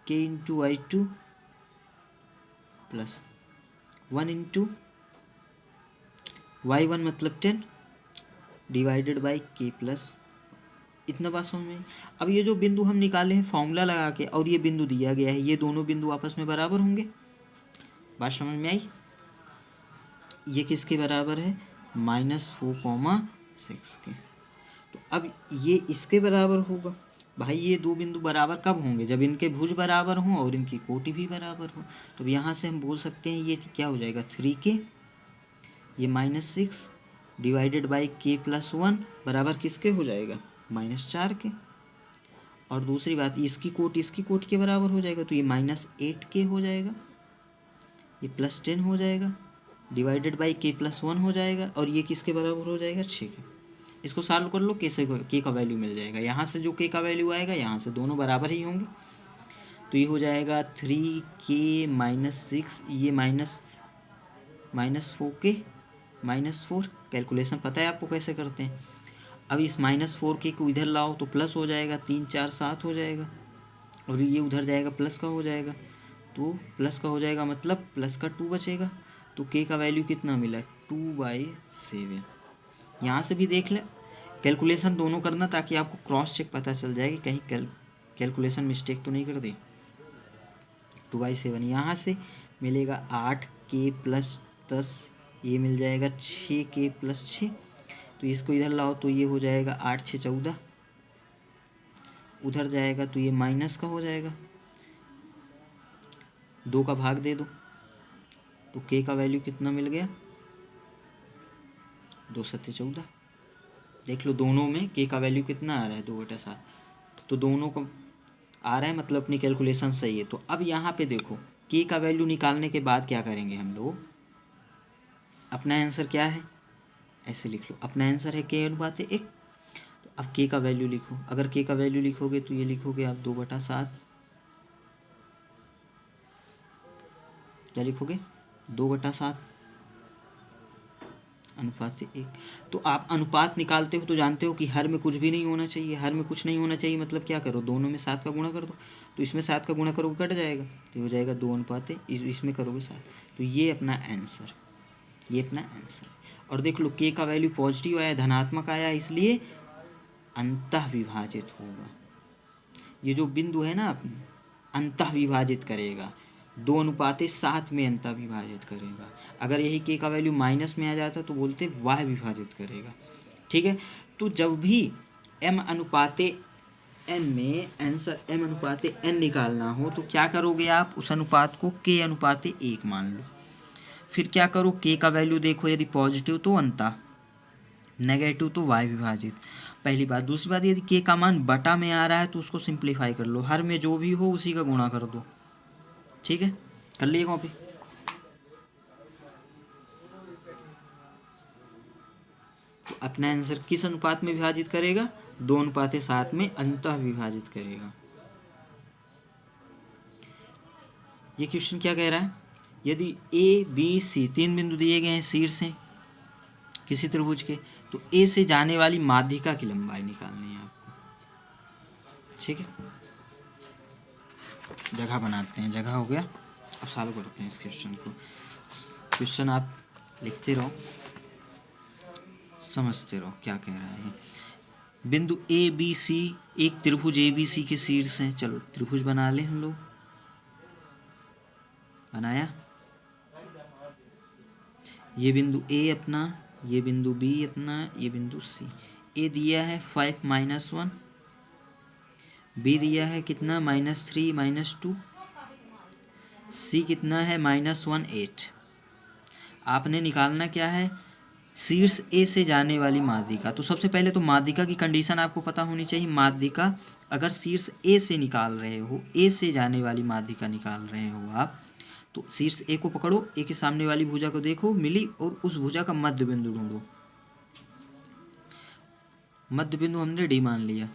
k into y2 plus 1 into y1 मतलब 10 डिवाइडेड बाई k प्लस, इतना बात समझ में। अब ये जो बिंदु हम निकाले हैं फॉर्मूला लगा के और ये बिंदु दिया गया है, ये दोनों बिंदु आपस में बराबर होंगे। बात समझ में आई। ये किसके बराबर है? -4,6 के। तो अब ये इसके बराबर होगा। भाई ये दो बिंदु बराबर कब होंगे? जब इनके भुज बराबर हों और इनकी कोटि भी बराबर हो। तो यहाँ से हम बोल सकते हैं ये क्या हो जाएगा 3k, ये -6 डिवाइडेड बाई k प्लस 1 बराबर किसके हो जाएगा? -4 के। और दूसरी बात इसकी कोटि के बराबर हो जाएगा तो ये -8k हो जाएगा, ये +10 हो जाएगा डिवाइडेड बाई k प्लस 1 हो जाएगा और ये किसके बराबर हो जाएगा 6 के। इसको सॉल्व कर लो, k का वैल्यू मिल जाएगा। यहाँ से जो k का वैल्यू आएगा यहाँ से दोनों बराबर ही होंगे। तो ये हो जाएगा 3k - 6, ये -4k -4। कैलकुलेशन पता है आपको कैसे करते हैं। अब इस -4k को इधर लाओ तो प्लस हो जाएगा, 3 4 7 हो जाएगा और ये उधर जाएगा प्लस का हो जाएगा। तो प्लस का हो जाएगा मतलब प्लस का 2 बचेगा। तो k का वैल्यू कितना मिला? 2/7। यहाँ से भी देख ले, कैलकुलेशन दोनों करना ताकि आपको क्रॉस चेक पता चल जाए कि कहीं कैलकुलेशन मिस्टेक तो नहीं कर दी। 2/7 यहाँ से मिलेगा 8k प्लस 10, ये मिल जाएगा 6k प्लस 6। तो इसको इधर लाओ तो ये हो जाएगा 8 6 14, उधर जाएगा तो ये माइनस का हो जाएगा, 2 का भाग दे दो तो k का वैल्यू कितना मिल गया? 2 7 14। देख लो दोनों में k का वैल्यू कितना आ रहा है? 2/7। तो दोनों को आ रहा है मतलब अपनी कैलकुलेशन सही है। तो अब यहाँ पे देखो k का वैल्यू निकालने के बाद क्या करेंगे हम लोग? अपना आंसर क्या है? ऐसे लिख लो, अपना आंसर है k/1। तो अब k का वैल्यू लिखो। अगर k का वैल्यू लिखोगे तो ये लिखोगे आप 2/7। क्या लिखोगे? 2/7 अनुपात 1। तो आप अनुपात निकालते हो तो जानते हो कि हर में कुछ भी नहीं होना चाहिए। हर में कुछ नहीं होना चाहिए मतलब क्या करो? दोनों में 7 का गुणा कर दो। तो इसमें 7 का गुणा करोगे कट जाएगा तो हो जाएगा 2/1। इसमें करोगे 7। तो ये अपना आंसर, ये अपना आंसर। और देख लो k का वैल्यू पॉजिटिव आया, धनात्मक आया, इसलिए अंतः विभाजित होगा। ये जो बिंदु है ना अपने अंतः विभाजित करेगा, 2/7 में अंतः विभाजित करेगा। अगर यही k का वैल्यू माइनस में आ जाता तो बोलते y विभाजित करेगा। ठीक है। तो जब भी m/n में आंसर m/n निकालना हो तो क्या करोगे आप? उस अनुपात को k/1 मान लो। फिर क्या करो? k का वैल्यू देखो, यदि पॉजिटिव तो अंतः, नेगेटिव तो y विभाजित। पहली बात। दूसरी बात, यदि k का मान बटा में आ रहा है तो उसको सिंप्लीफाई कर लो, हर में जो भी हो उसी का गुणा कर दो। ठीक है, कर लिए कॉपी? तो अपना आंसर किस अनुपात में विभाजित करेगा? 2/7 में अंतः विभाजित करेगा। ये क्वेश्चन क्या कह रहा है? यदि a b c 3 बिंदु दिए गए हैं शीर्ष हैं किसी त्रिभुज के, तो a से जाने वाली माध्यिका की लंबाई निकालनी है आपको। ठीक है, जगह बनाते हैं। जगह हो गया, अब सॉल्व करते हैं इस क्वेश्चन को। क्वेश्चन आप लिखते रहो, समझते रहो क्या कह रहा है। बिंदु ए बी सी, एक त्रिभुज ए बी सी के शीर्ष हैं। चलो त्रिभुज बना ले हम लोग। बनाया। ये बिंदु ए अपना, ये बिंदु बी अपना, ये बिंदु सी। ए दिया है 5 - 1, बी दिया है कितना -3 -2, सी कितना है -1 8। आपने निकालना क्या है? शीर्ष ए से जाने वाली माध्यिका। तो सबसे पहले तो माध्यिका की कंडीशन आपको पता होनी चाहिए। माध्यिका अगर शीर्ष ए से निकाल रहे हो, ए से जाने वाली माध्यिका निकाल रहे हो आप, तो शीर्ष ए को पकड़ो, ए के सामने वाली भुजा को देखो मिली और उस भुजा का मध्य बिंदु ढूंढो। मध्य बिंदु हमने डी मान लिया।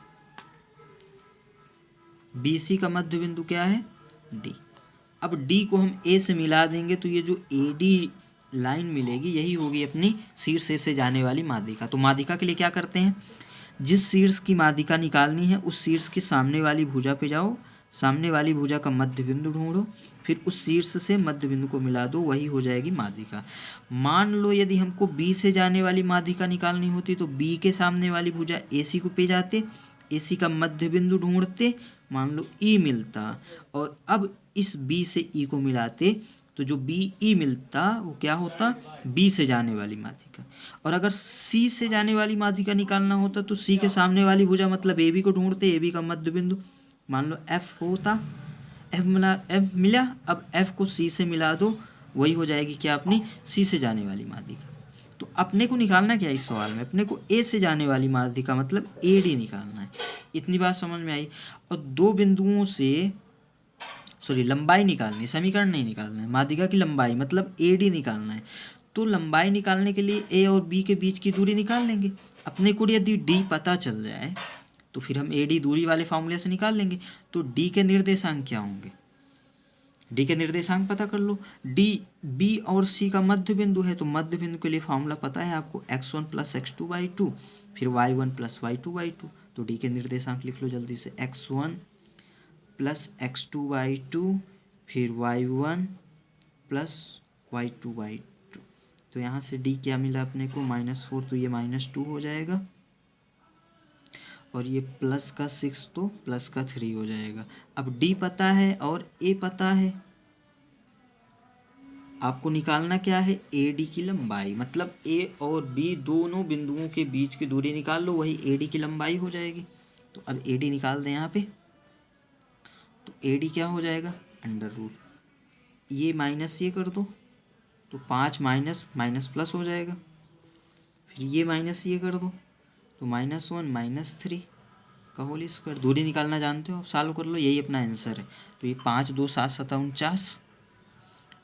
बी सी का मध्य बिंदु क्या है? डी। अब डी को हम ए से मिला देंगे तो ये जो ए डी लाइन मिलेगी यही होगी अपनी शीर्ष ए से जाने वाली माध्यिका। तो माध्यिका के लिए क्या करते हैं, जिस शीर्ष की माध्यिका निकालनी है उस शीर्ष के सामने वाली भुजा पे जाओ, सामने वाली भुजा का मध्य बिंदु ढूंढो, फिर उस शीर्ष से मध्य बिंदु को मिला दो, वही हो जाएगी माध्यिका। मान लो यदि हमको बी से जाने वाली माध्यिका निकालनी होती तो बी के सामने वाली भुजा ए सी को पे जाते, ए सी का मध्य बिंदु ढूंढते, मान लो ई मिलता, और अब इस बी से ई को मिलाते तो जो बी ई मिलता वो क्या होता, बी से जाने वाली माध्यिका। और अगर सी से जाने वाली माध्यिका निकालना होता तो सी के सामने वाली भुजा मतलब ए बी को ढूंढते, ए बी का मध्य बिंदु मान लो एफ होता, एफ मिला, अब एफ को सी से मिला दो, वही हो जाएगी क्या अपनी सी से जाने वाली माध्यिका। तो अपने को निकालना क्या है इस सवाल में, अपने को ए से जाने वाली माध्यिका मतलब ए डी निकालना है। इतनी बात समझ में आई। और दो बिंदुओं से लंबाई निकालनी है, समीकरण नहीं निकालना है, माध्यिका की लंबाई मतलब ए डी निकालना है। तो लंबाई निकालने के लिए ए और बी के बीच की दूरी निकाल लेंगे। अपने को यदि डी पता चल जाए तो फिर हम ए डी दूरी वाले फॉर्मूले से निकाल लेंगे। तो डी के निर्देशांक क्या होंगे, डी के निर्देशांक पता कर लो। डी बी और सी का मध्य बिंदु है तो मध्य बिंदु के लिए फॉर्मूला पता है आपको, x1 प्लस x2/2, फिर y1 प्लस y2/2। तो डी के निर्देशांक लिख लो जल्दी से, x1 प्लस x2/2, फिर y1 प्लस y2/2। तो यहाँ से डी क्या मिला अपने को -4, तो ये -2 हो जाएगा, और ये प्लस का 6 तो प्लस का 3 हो जाएगा। अब डी पता है और ए पता है, आपको निकालना क्या है, ए डी की लंबाई, मतलब ए और बी दोनों बिंदुओं के बीच की दूरी निकाल लो, वही ए डी की लंबाई हो जाएगी। तो अब ए डी निकाल दें यहाँ पे, तो ए डी क्या हो जाएगा, √, ये माइनस ये कर दो तो 5 माइनस माइनस प्लस हो जाएगा, फिर ये माइनस ये कर दो तो -1 -3 का होल स्क्वायर। दूरी निकालना जानते हो, अब सॉल्व कर लो, यही अपना आंसर है। तो ये 5 2 7 7 49,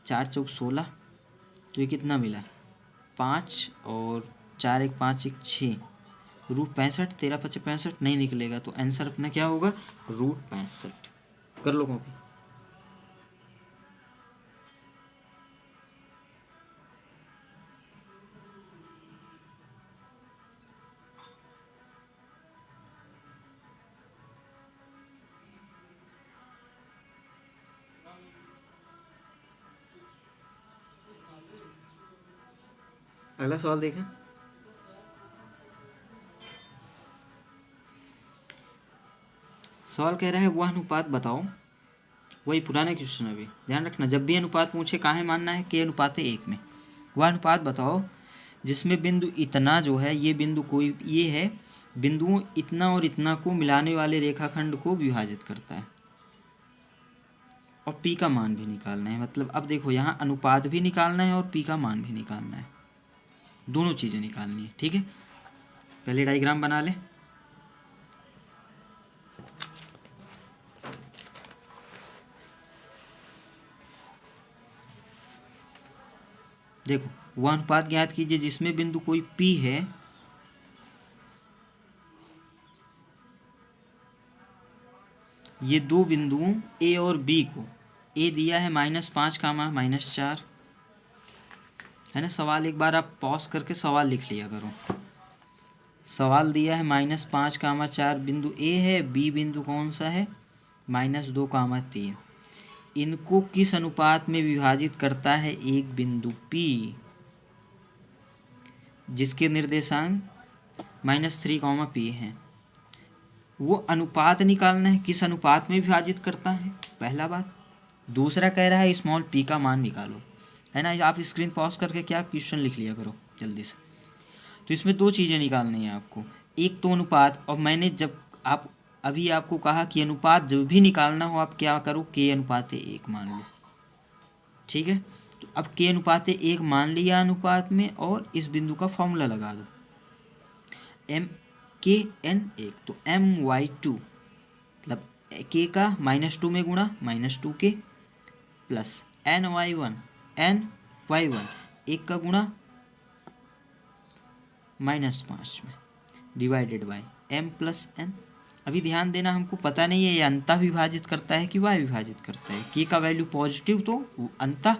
4 4 16, तो ये कितना मिला 5, और 4 1 5 1 6, √65, 13 5 65 नहीं निकलेगा, तो आंसर अपना क्या होगा √65। कर लो कॉपी। अगला सवाल देखें। सवाल कह रहा है वह अनुपात बताओ, वही पुराने क्वेश्चन, अभी ध्यान रखना जब भी अनुपात पूछे काहे मानना है k अनुपात 1 में। वह अनुपात बताओ जिसमें बिंदु इतना जो है, ये बिंदु कोई ये है, बिंदुओं इतना और इतना को मिलाने वाले रेखाखंड को विभाजित करता है, और p का मान भी निकालना है। मतलब अब देखो यहाँ अनुपात भी निकालना है और p का मान भी निकालना है, दोनों चीज़ें निकालनी है, ठीक है। पहले डायग्राम बना ले। देखो वह अनुपात ज्ञात कीजिए जिसमें बिंदु कोई P है, ये दो बिंदुओं A और B को, A दिया है -5, -4 है ना। सवाल एक बार आप पॉज करके सवाल लिख लिया करो। सवाल दिया है -5, 4 बिंदु A है, B बिंदु कौन सा है -2, 3। इनको किस अनुपात में विभाजित करता है एक बिंदु P जिसके निर्देशांक -3, P हैं। वो अनुपात निकालना है, किस अनुपात में विभाजित करता है, पहला बात। दूसरा कह रहा है स्मॉल p का मान निकालो, है ना। आप स्क्रीन पॉज करके क्या क्वेश्चन लिख लिया करो जल्दी से। तो इसमें दो चीज़ें निकालनी है आपको, एक तो अनुपात, और मैंने जब आप अभी आपको कहा कि अनुपात जब भी निकालना हो आप क्या करो, k अनुपात 1 मान लो, ठीक है। तो अब k अनुपात 1 मान लिया अनुपात में, और इस बिंदु का फॉर्मूला लगा दो MKN1, तो My2 मतलब k का -2 में गुणा -2k प्लस Ny1 Ny1 1 का गुणा -5 में डिवाइडेड बाय m + n। अभी ध्यान देना, हमको पता नहीं है ये अंतः विभाजित करता है कि वाय विभाजित करता है। के का वैल्यू पॉजिटिव तो अंतः,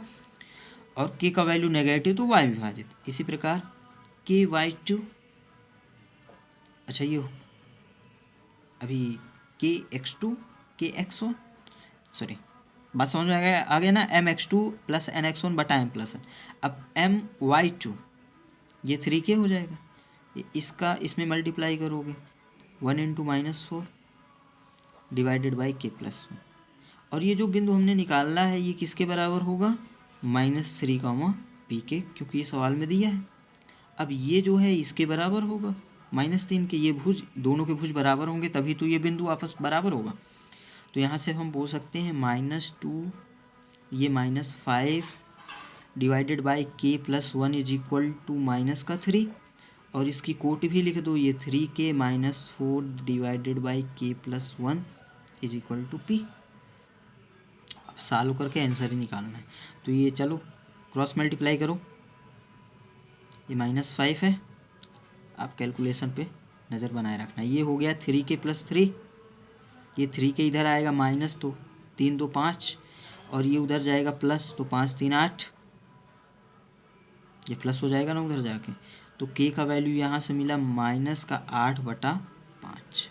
और के का वैल्यू नेगेटिव तो वाय विभाजित। इसी प्रकार के वाई टू, अच्छा ये अभी के एक्स टू के एक्स वन, सॉरी बात समझ में आ गया ना, m x two plus n x one बटा एम प्लस एन। अब एम वाई टू ये 3k हो जाएगा, इसका इसमें मल्टीप्लाई करोगे 1 into -4 divided by k plus one. और ये जो बिंदु हमने निकालना है ये किसके बराबर होगा, -3 पी के, क्योंकि ये सवाल में दिया है। अब ये जो है इसके बराबर होगा -3 के, ये भुज दोनों के भुज बराबर होंगे तभी तो ये बिंदु आपस बराबर होगा। तो यहाँ से हम बोल सकते हैं -2 ये -5 divided by k plus one is equal to -3, और इसकी कोट भी लिख दो, ये 3k -4 divided by k plus one is equal to p. अब सॉल्व करके आंसर ही निकालना है। तो ये चलो क्रॉस मल्टीप्लाई करो, ये -5 है, आप कैलकुलेशन पे नज़र बनाए रखना। ये हो गया 3k प्लस 3, ये 3k इधर आएगा माइनस, तो 3 2 5, और ये उधर जाएगा प्लस, तो 5 3 8, ये प्लस हो जाएगा ना उधर जाके। तो k का वैल्यू यहाँ से मिला -8/5।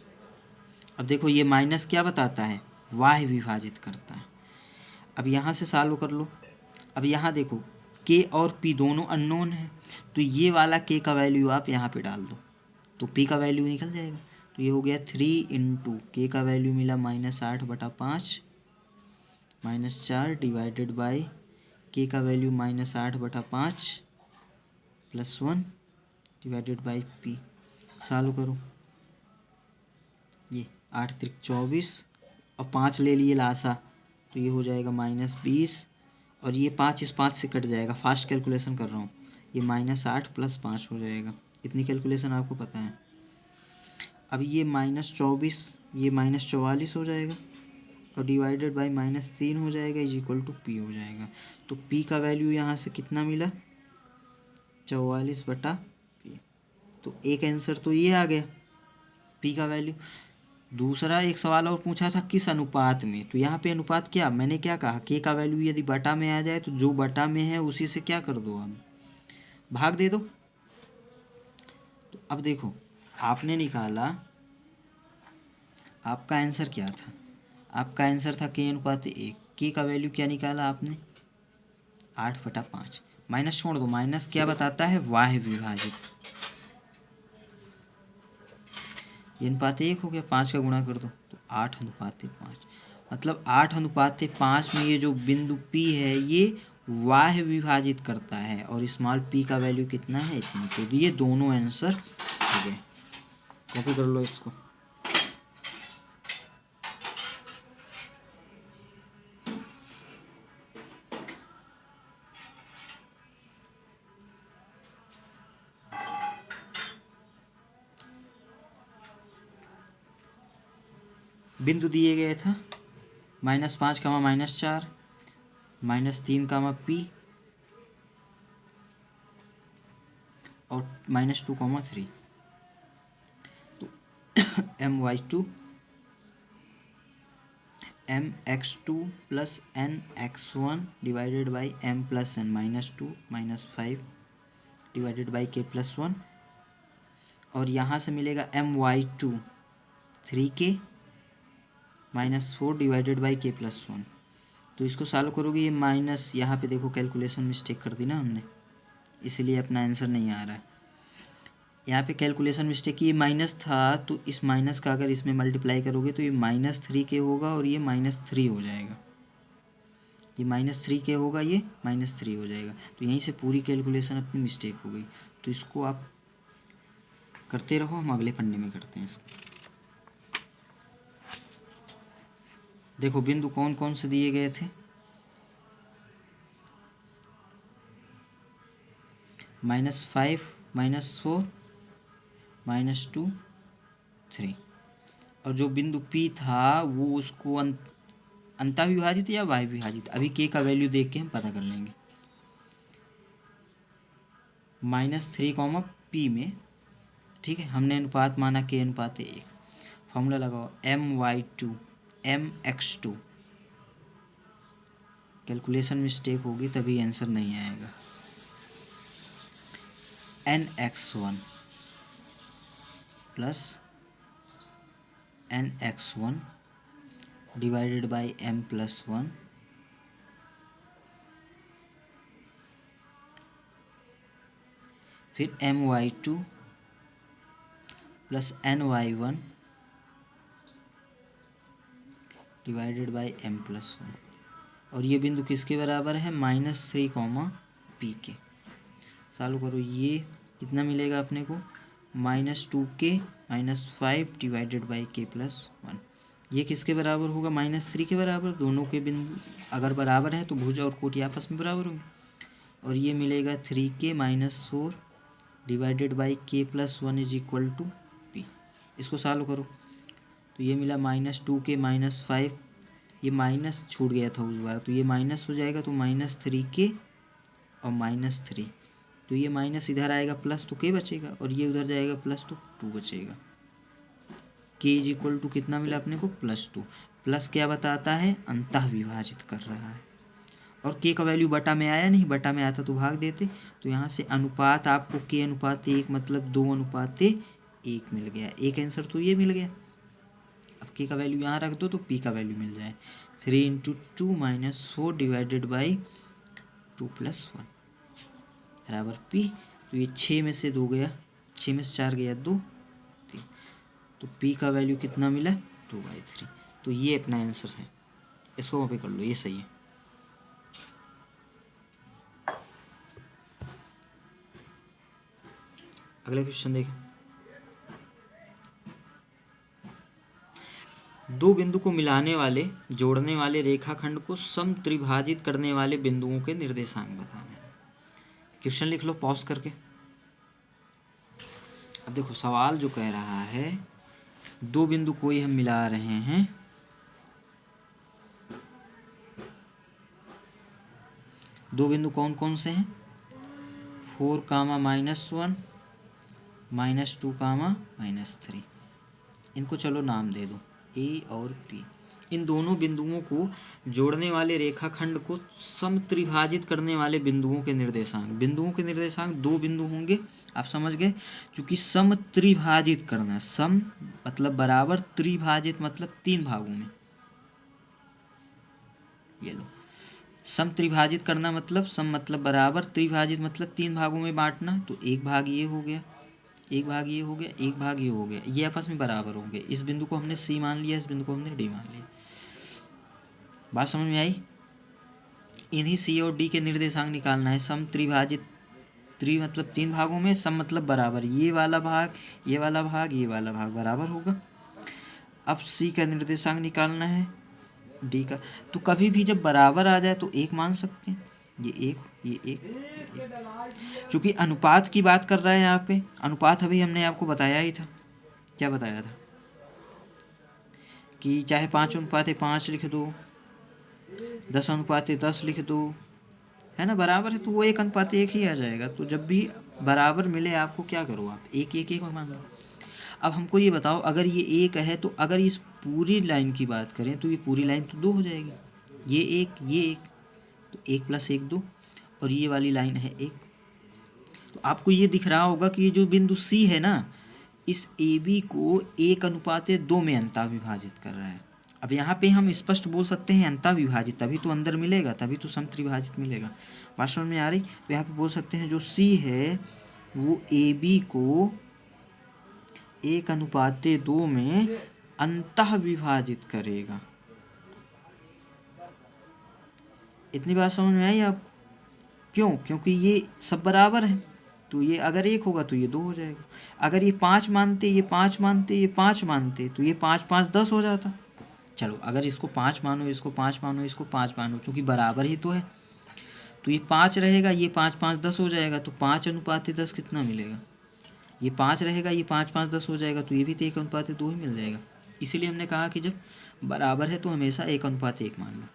अब देखो ये माइनस क्या बताता है, वाय विभाजित करता है। अब यहाँ से सॉल्व कर लो। अब यहाँ देखो k और p दोनों अननोन है, तो ये वाला k का वैल्यू आप यहाँ पे डाल दो तो p का वैल्यू निकल जाएगा। तो ये हो गया 3 इंटू के का वैल्यू मिला -8/5 -4 डिवाइडेड बाई के का value -8/5 plus 1 divided by P. Solve करो, ये 8 3 24 और 5 ले लिए लासा, तो ये हो जाएगा -20, और ये 5 इस 5 से कट जाएगा, फास्ट कैलकुलेशन कर रहा हूँ, ये -8 + 5 हो जाएगा। इतनी कैलकुलेशन आपको पता है। अब ये -24 ये -44 हो जाएगा, और डिवाइडेड बाई -3 हो जाएगा इज इक्वल टू पी हो जाएगा। तो पी का वैल्यू यहाँ से कितना मिला, 44/p। तो एक आंसर तो ये आ गया पी का वैल्यू। दूसरा एक सवाल और पूछा था किस अनुपात में, तो यहाँ पे अनुपात क्या, मैंने क्या कहा, के का वैल्यू यदि बटा में आ जाए तो जो बटा में है उसी से क्या कर दो, आप भाग दे दो। तो अब देखो आपने निकाला, आपका आंसर क्या था, आपका आंसर था के अनुपात 1। के का वैल्यू क्या निकाला आपने, 8/5। माइनस छोड़ दो, माइनस क्या बताता है, वाय विभाजित। ये अनुपात 1 हो गया, 5 का गुणा कर दो तो 8/5, मतलब 8/5 में ये जो बिंदु P है ये वाय विभाजित करता है, और स्मॉल p का वैल्यू कितना है, इतना। तो ये दोनों आंसर हो गए। कॉपी कर लो इसको। बिंदु दिए गए था -5, -4, -3, p और -2, 3। तो my2 mx2 plus nx1 divided by m plus n -2 -5 divided by k plus 1, और यहाँ से मिलेगा my2 3k -4 divided by k plus 1। तो इसको सॉल्व करोगे, ये माइनस, यहाँ पे देखो कैलकुलेशन मिस्टेक कर दी ना हमने, इसलिए अपना आंसर नहीं आ रहा है। यहाँ पे कैलकुलेशन मिस्टेक, ये माइनस था तो इस माइनस का अगर इसमें मल्टीप्लाई करोगे तो ये -3k होगा, और ये -3 हो जाएगा, ये -3k होगा, ये -3 हो जाएगा। तो यहीं से पूरी कैलकुलेशन अपनी मिस्टेक हो गई। तो इसको आप करते रहो, हम अगले पन्ने में करते हैं इसको। देखो बिंदु कौन कौन से दिए गए थे, -5 -4 -2 3, और जो बिंदु P था वो उसको अंतः विभाजित या वाय विभाजित, अभी k का वैल्यू देख के हम पता कर लेंगे। -3, p में, ठीक है, हमने अनुपात माना k अनुपात 1। फॉर्मूला लगाओ my2 mx2, कैलकुलेशन मिस्टेक होगी तभी आंसर नहीं आएगा, nx1 plus nx1 divided by m+1 फिर my2 plus ny1 divided by m+1, और ये बिंदु किसके बराबर है, -3, p के। चालू करो, ये कितना मिलेगा अपने को, -2k -5 डिवाइडेड बाई k+1। ये किसके बराबर होगा, -3 के बराबर। दोनों के बिंदु अगर बराबर है तो भुजा और कोटि आपस में बराबर होंगे, और ये मिलेगा 3k -4 divided by k+1 is equal to p। इसको सॉल्व करो तो ये मिला -2k -5, ये माइनस छूट गया था उस बार, तो ये माइनस हो जाएगा, तो -3k और -3, तो ये माइनस इधर आएगा प्लस तो k बचेगा, और ये उधर जाएगा प्लस तो 2 बचेगा। k इज इक्वल टू कितना मिला अपने को, +2। प्लस क्या बताता है, अंतः विभाजित कर रहा है, और k का वैल्यू बटा में आया नहीं, बटा में आता तो भाग देते। तो यहाँ से अनुपात आपको k/1 मतलब 2/1 मिल गया। एक आंसर तो ये मिल गया। अब k का वैल्यू यहाँ रख दो तो p का वैल्यू मिल जाए, 3 × 2 - 4 डिवाइडेड बाई 2 + 1 बराबर p। तो ये 6 में से 2 गया, 6 में से 4 गया 2, 3, तो p का वैल्यू कितना मिला, 2/3। तो ये अपना आंसर है, इसको कॉपी कर लो, ये सही है। अगला क्वेश्चन देखें। दो बिंदु को मिलाने वाले जोड़ने वाले रेखाखंड को समत्रिभाजित करने वाले बिंदुओं के निर्देशांक बताने हैं। क्वेश्चन लिख लो पॉज करके। अब देखो सवाल जो कह रहा है, दो बिंदु कोई हम मिला रहे हैं, दो बिंदु कौन कौन से हैं, 4, -1 -2, -3। इनको चलो नाम दे दो A और P। इन दोनों बिंदुओं को जोड़ने वाले रेखाखंड को समत्रिभाजित करने वाले बिंदुओं के निर्देशांक। बिंदुओं के निर्देशांक दो बिंदु होंगे, आप समझ गए। क्योंकि समत्रिभाजित करना, सम मतलब बराबर, त्रिभाजित मतलब 3 भागों में। ये लो, समत्रिभाजित करना मतलब सम मतलब बराबर, त्रिभाजित मतलब 3 भागों में बांटना। तो एक भाग ये हो गया, एक भाग ये हो गया, एक भाग ये हो गया, ये आपस में बराबर होंगे। इस बिंदु को हमने C मान लिया, इस बिंदु को हमने D मान लिया। बात समझ में आई। इन्हीं C और D के निर्देशांक निकालना है। सम त्रिभाजित, त्रि मतलब 3 भागों में, सम मतलब बराबर, ये वाला भाग, ये वाला भाग, ये वाला भाग बराबर होगा। अब C का निर्देशांक निकालना है, D का। तो कभी भी जब बराबर आ जाए तो एक मान सकते हैं, ये एक, ये एक, ये एक। चूंकि अनुपात की बात कर रहा है यहाँ पे, अनुपात अभी हमने आपको बताया ही था। क्या बताया था कि चाहे 5:5 लिख दो, 10:10 लिख दो, है ना, बराबर है तो वो 1:1 ही आ जाएगा। तो जब भी बराबर मिले आपको क्या करो, आप एक एक एक मान लो। अब हमको ये बताओ, अगर ये एक है तो अगर इस पूरी लाइन की बात करें तो ये पूरी लाइन तो 2 हो जाएगी। ये एक, ये एक, तो 1 + 1 2, और ये वाली लाइन है 1। तो आपको ये दिख रहा होगा कि ये जो बिंदु C है ना, इस AB को 1:2 में अंतः विभाजित कर रहा है। अब यहाँ पे हम स्पष्ट बोल सकते हैं अंतः विभाजित, तभी तो अंदर मिलेगा, तभी तो समत्रिभाजित मिलेगा। बात समझ में आ रही। तो यहाँ पे बोल सकते हैं जो C है वो AB को 1:2 में अंतः विभाजित करेगा। इतनी बात समझ में आई आपको। क्यों? क्योंकि ये सब बराबर है, तो ये अगर 1 होगा तो ये 2 हो जाएगा। अगर ये 5 मानते, ये 5 मानते, ये 5 मानते, तो ये 5 5 10 हो जाता। चलो अगर इसको 5 मानो, इसको 5 मानो, इसको 5 मानो, चूँकि बराबर ही तो है, तो ये 5 रहेगा, ये 5 5 10 हो जाएगा। तो 5:10 कितना मिलेगा, ये 5 रहेगा, ये 5 5 10 हो जाएगा, तो ये भी तो 1:2 ही मिल जाएगा। इसीलिए हमने कहा कि जब बराबर है तो हमेशा 1:1 मान लो।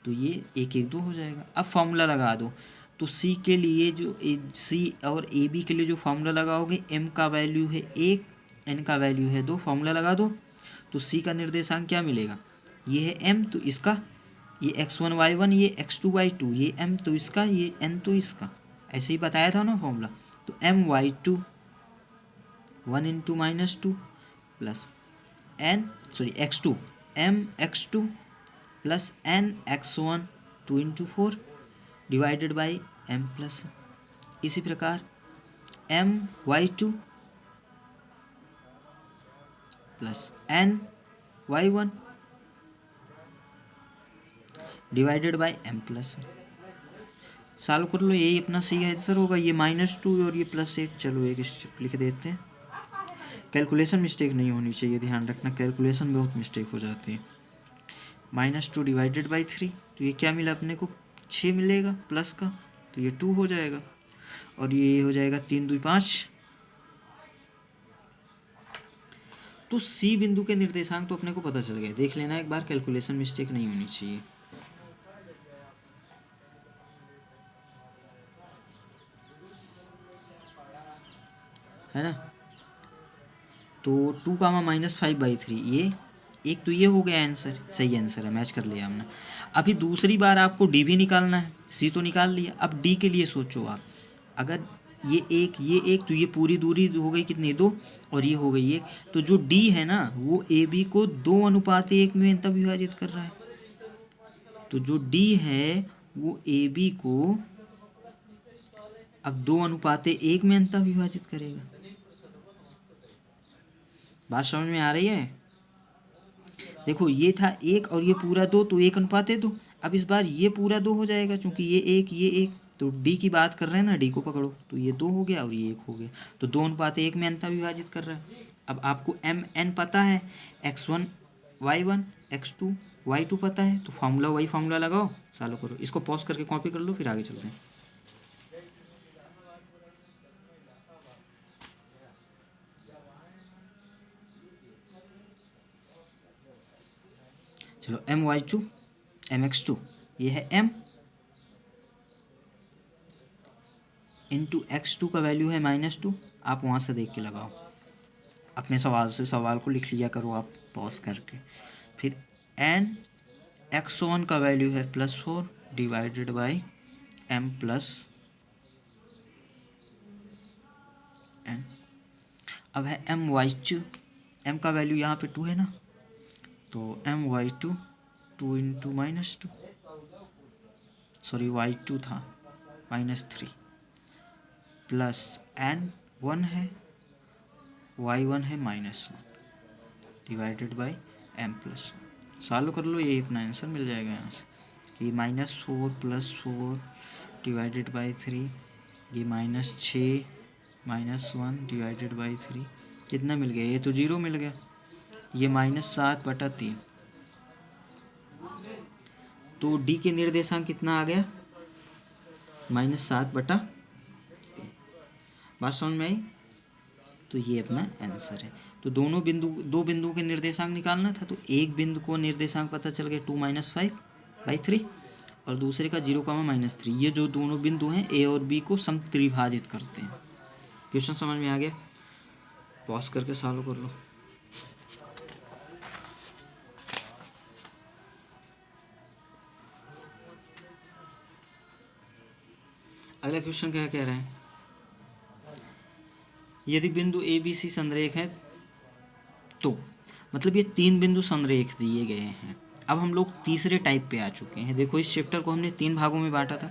तो ये 1 1 2 हो जाएगा। अब फॉर्मूला लगा दो। तो C के लिए जो C और AB के लिए जो फॉर्मूला लगाओगे, M का वैल्यू है 1, N का वैल्यू है 2, फॉर्मूला लगा दो। तो सी का निर्देशांक क्या मिलेगा, ये है m, तो इसका ये x1 y1, ये x2 y2, ये m तो इसका, ये n तो इसका, ऐसे ही बताया था ना फॉर्मूला। तो my2 1 into -2 plus x2 mx2 plus nx1 2 into 4 divided by m plus. इसी प्रकार my2 plus ny1 divided by m plus. Solve कर लो, यही अपना सी आंसर होगा। ये -2 और ये +1, चलो एक स्टेप लिख देते हैं। कैलकुलेशन मिस्टेक नहीं होनी चाहिए, ध्यान रखना, कैलकुलेशन में बहुत मिस्टेक हो जाती है। -2 डिवाइडेड बाई 3, तो ये क्या मिला अपने को, 6 मिलेगा प्लस का, तो ये 2 हो जाएगा, और ये हो जाएगा 3 2 5। तो सी बिंदु के निर्देशांक तो अपने को पता चल गया, देख लेना एक बार, कैलकुलेशन मिस्टेक नहीं होनी चाहिए। है ना, तो 2 -5/3, ये एक तो ये हो गया आंसर, सही आंसर है, मैच कर लिया हमने। अभी दूसरी बार आपको डी भी निकालना है, सी तो निकाल लिया, अब डी के लिए सोचो आप, अगर ये एक तो ये पूरी दूरी हो गई कितनी, 2, और ये हो गई 1, तो जो डी है ना वो ए बी को 2:1 में अंतः विभाजित कर रहा है। तो जो डी है वो ए बी को अब 2:1 में अंतः विभाजित करेगा। बात समझ में आ रही है? देखो ये था 1 और ये पूरा 2, तो 1:2। अब इस बार ये पूरा 2 हो जाएगा, क्योंकि ये 1, तो डी की बात कर रहे हैं ना, डी को पकड़ो, तो ये 2 हो गया और ये 1 हो गया, तो 2:1 में अंतः विभाजित कर रहा है। अब आपको mn पता है, x1 y1 x2 y2 पता है, तो फार्मूला वही फार्मूला लगाओ, सॉल्व करो। इसको पॉज करके कॉपी कर लो, फिर आगे चलते हैं। चलो my2 mx2, ये है m इंटू x2 का वैल्यू है -2, आप वहाँ से देख के लगाओ, अपने सवाल से सवाल को लिख लिया करो आप पॉज करके। फिर n x1 का वैल्यू है +4 divided by m plus n। अब है my2, m का वैल्यू यहाँ पे 2 है ना, तो my2 2 इंटू -2, सॉरी y2 था -3 प्लस n1 है, y1 है -1 divided by m plus. Solve कर लो, ये अपना आंसर मिल जाएगा यहाँ से। ये -4 + 4 डिवाइडेड बाई 3, ये -6 -1 डिवाइडेड बाई 3, कितना मिल गया, ये तो 0 मिल गया। ये -7/3, तो डी के निर्देशांक कितना आ गया, -7/3। बात समझ में आई? तो ये अपना आंसर है। तो दो बिंदुओं के निर्देशांक निकालना था, तो एक बिंदु को निर्देशांक पता चल गया 2 - 5/3, और दूसरे का 0, -3। ये जो दोनों बिंदु हैं ए और बी को समत्रिभाजित करते हैं। क्वेश्चन समझ में आ गया? पॉज करके सॉल्व कर लो। अगला क्वेश्चन क्या कह रहा है, यदि बिंदु ए बी सी संरेख है, तो मतलब ये 3 बिंदु संरेख दिए गए हैं। अब हम लोग तीसरे टाइप पे आ चुके हैं। देखो इस चैप्टर को हमने 3 भागों में बांटा था।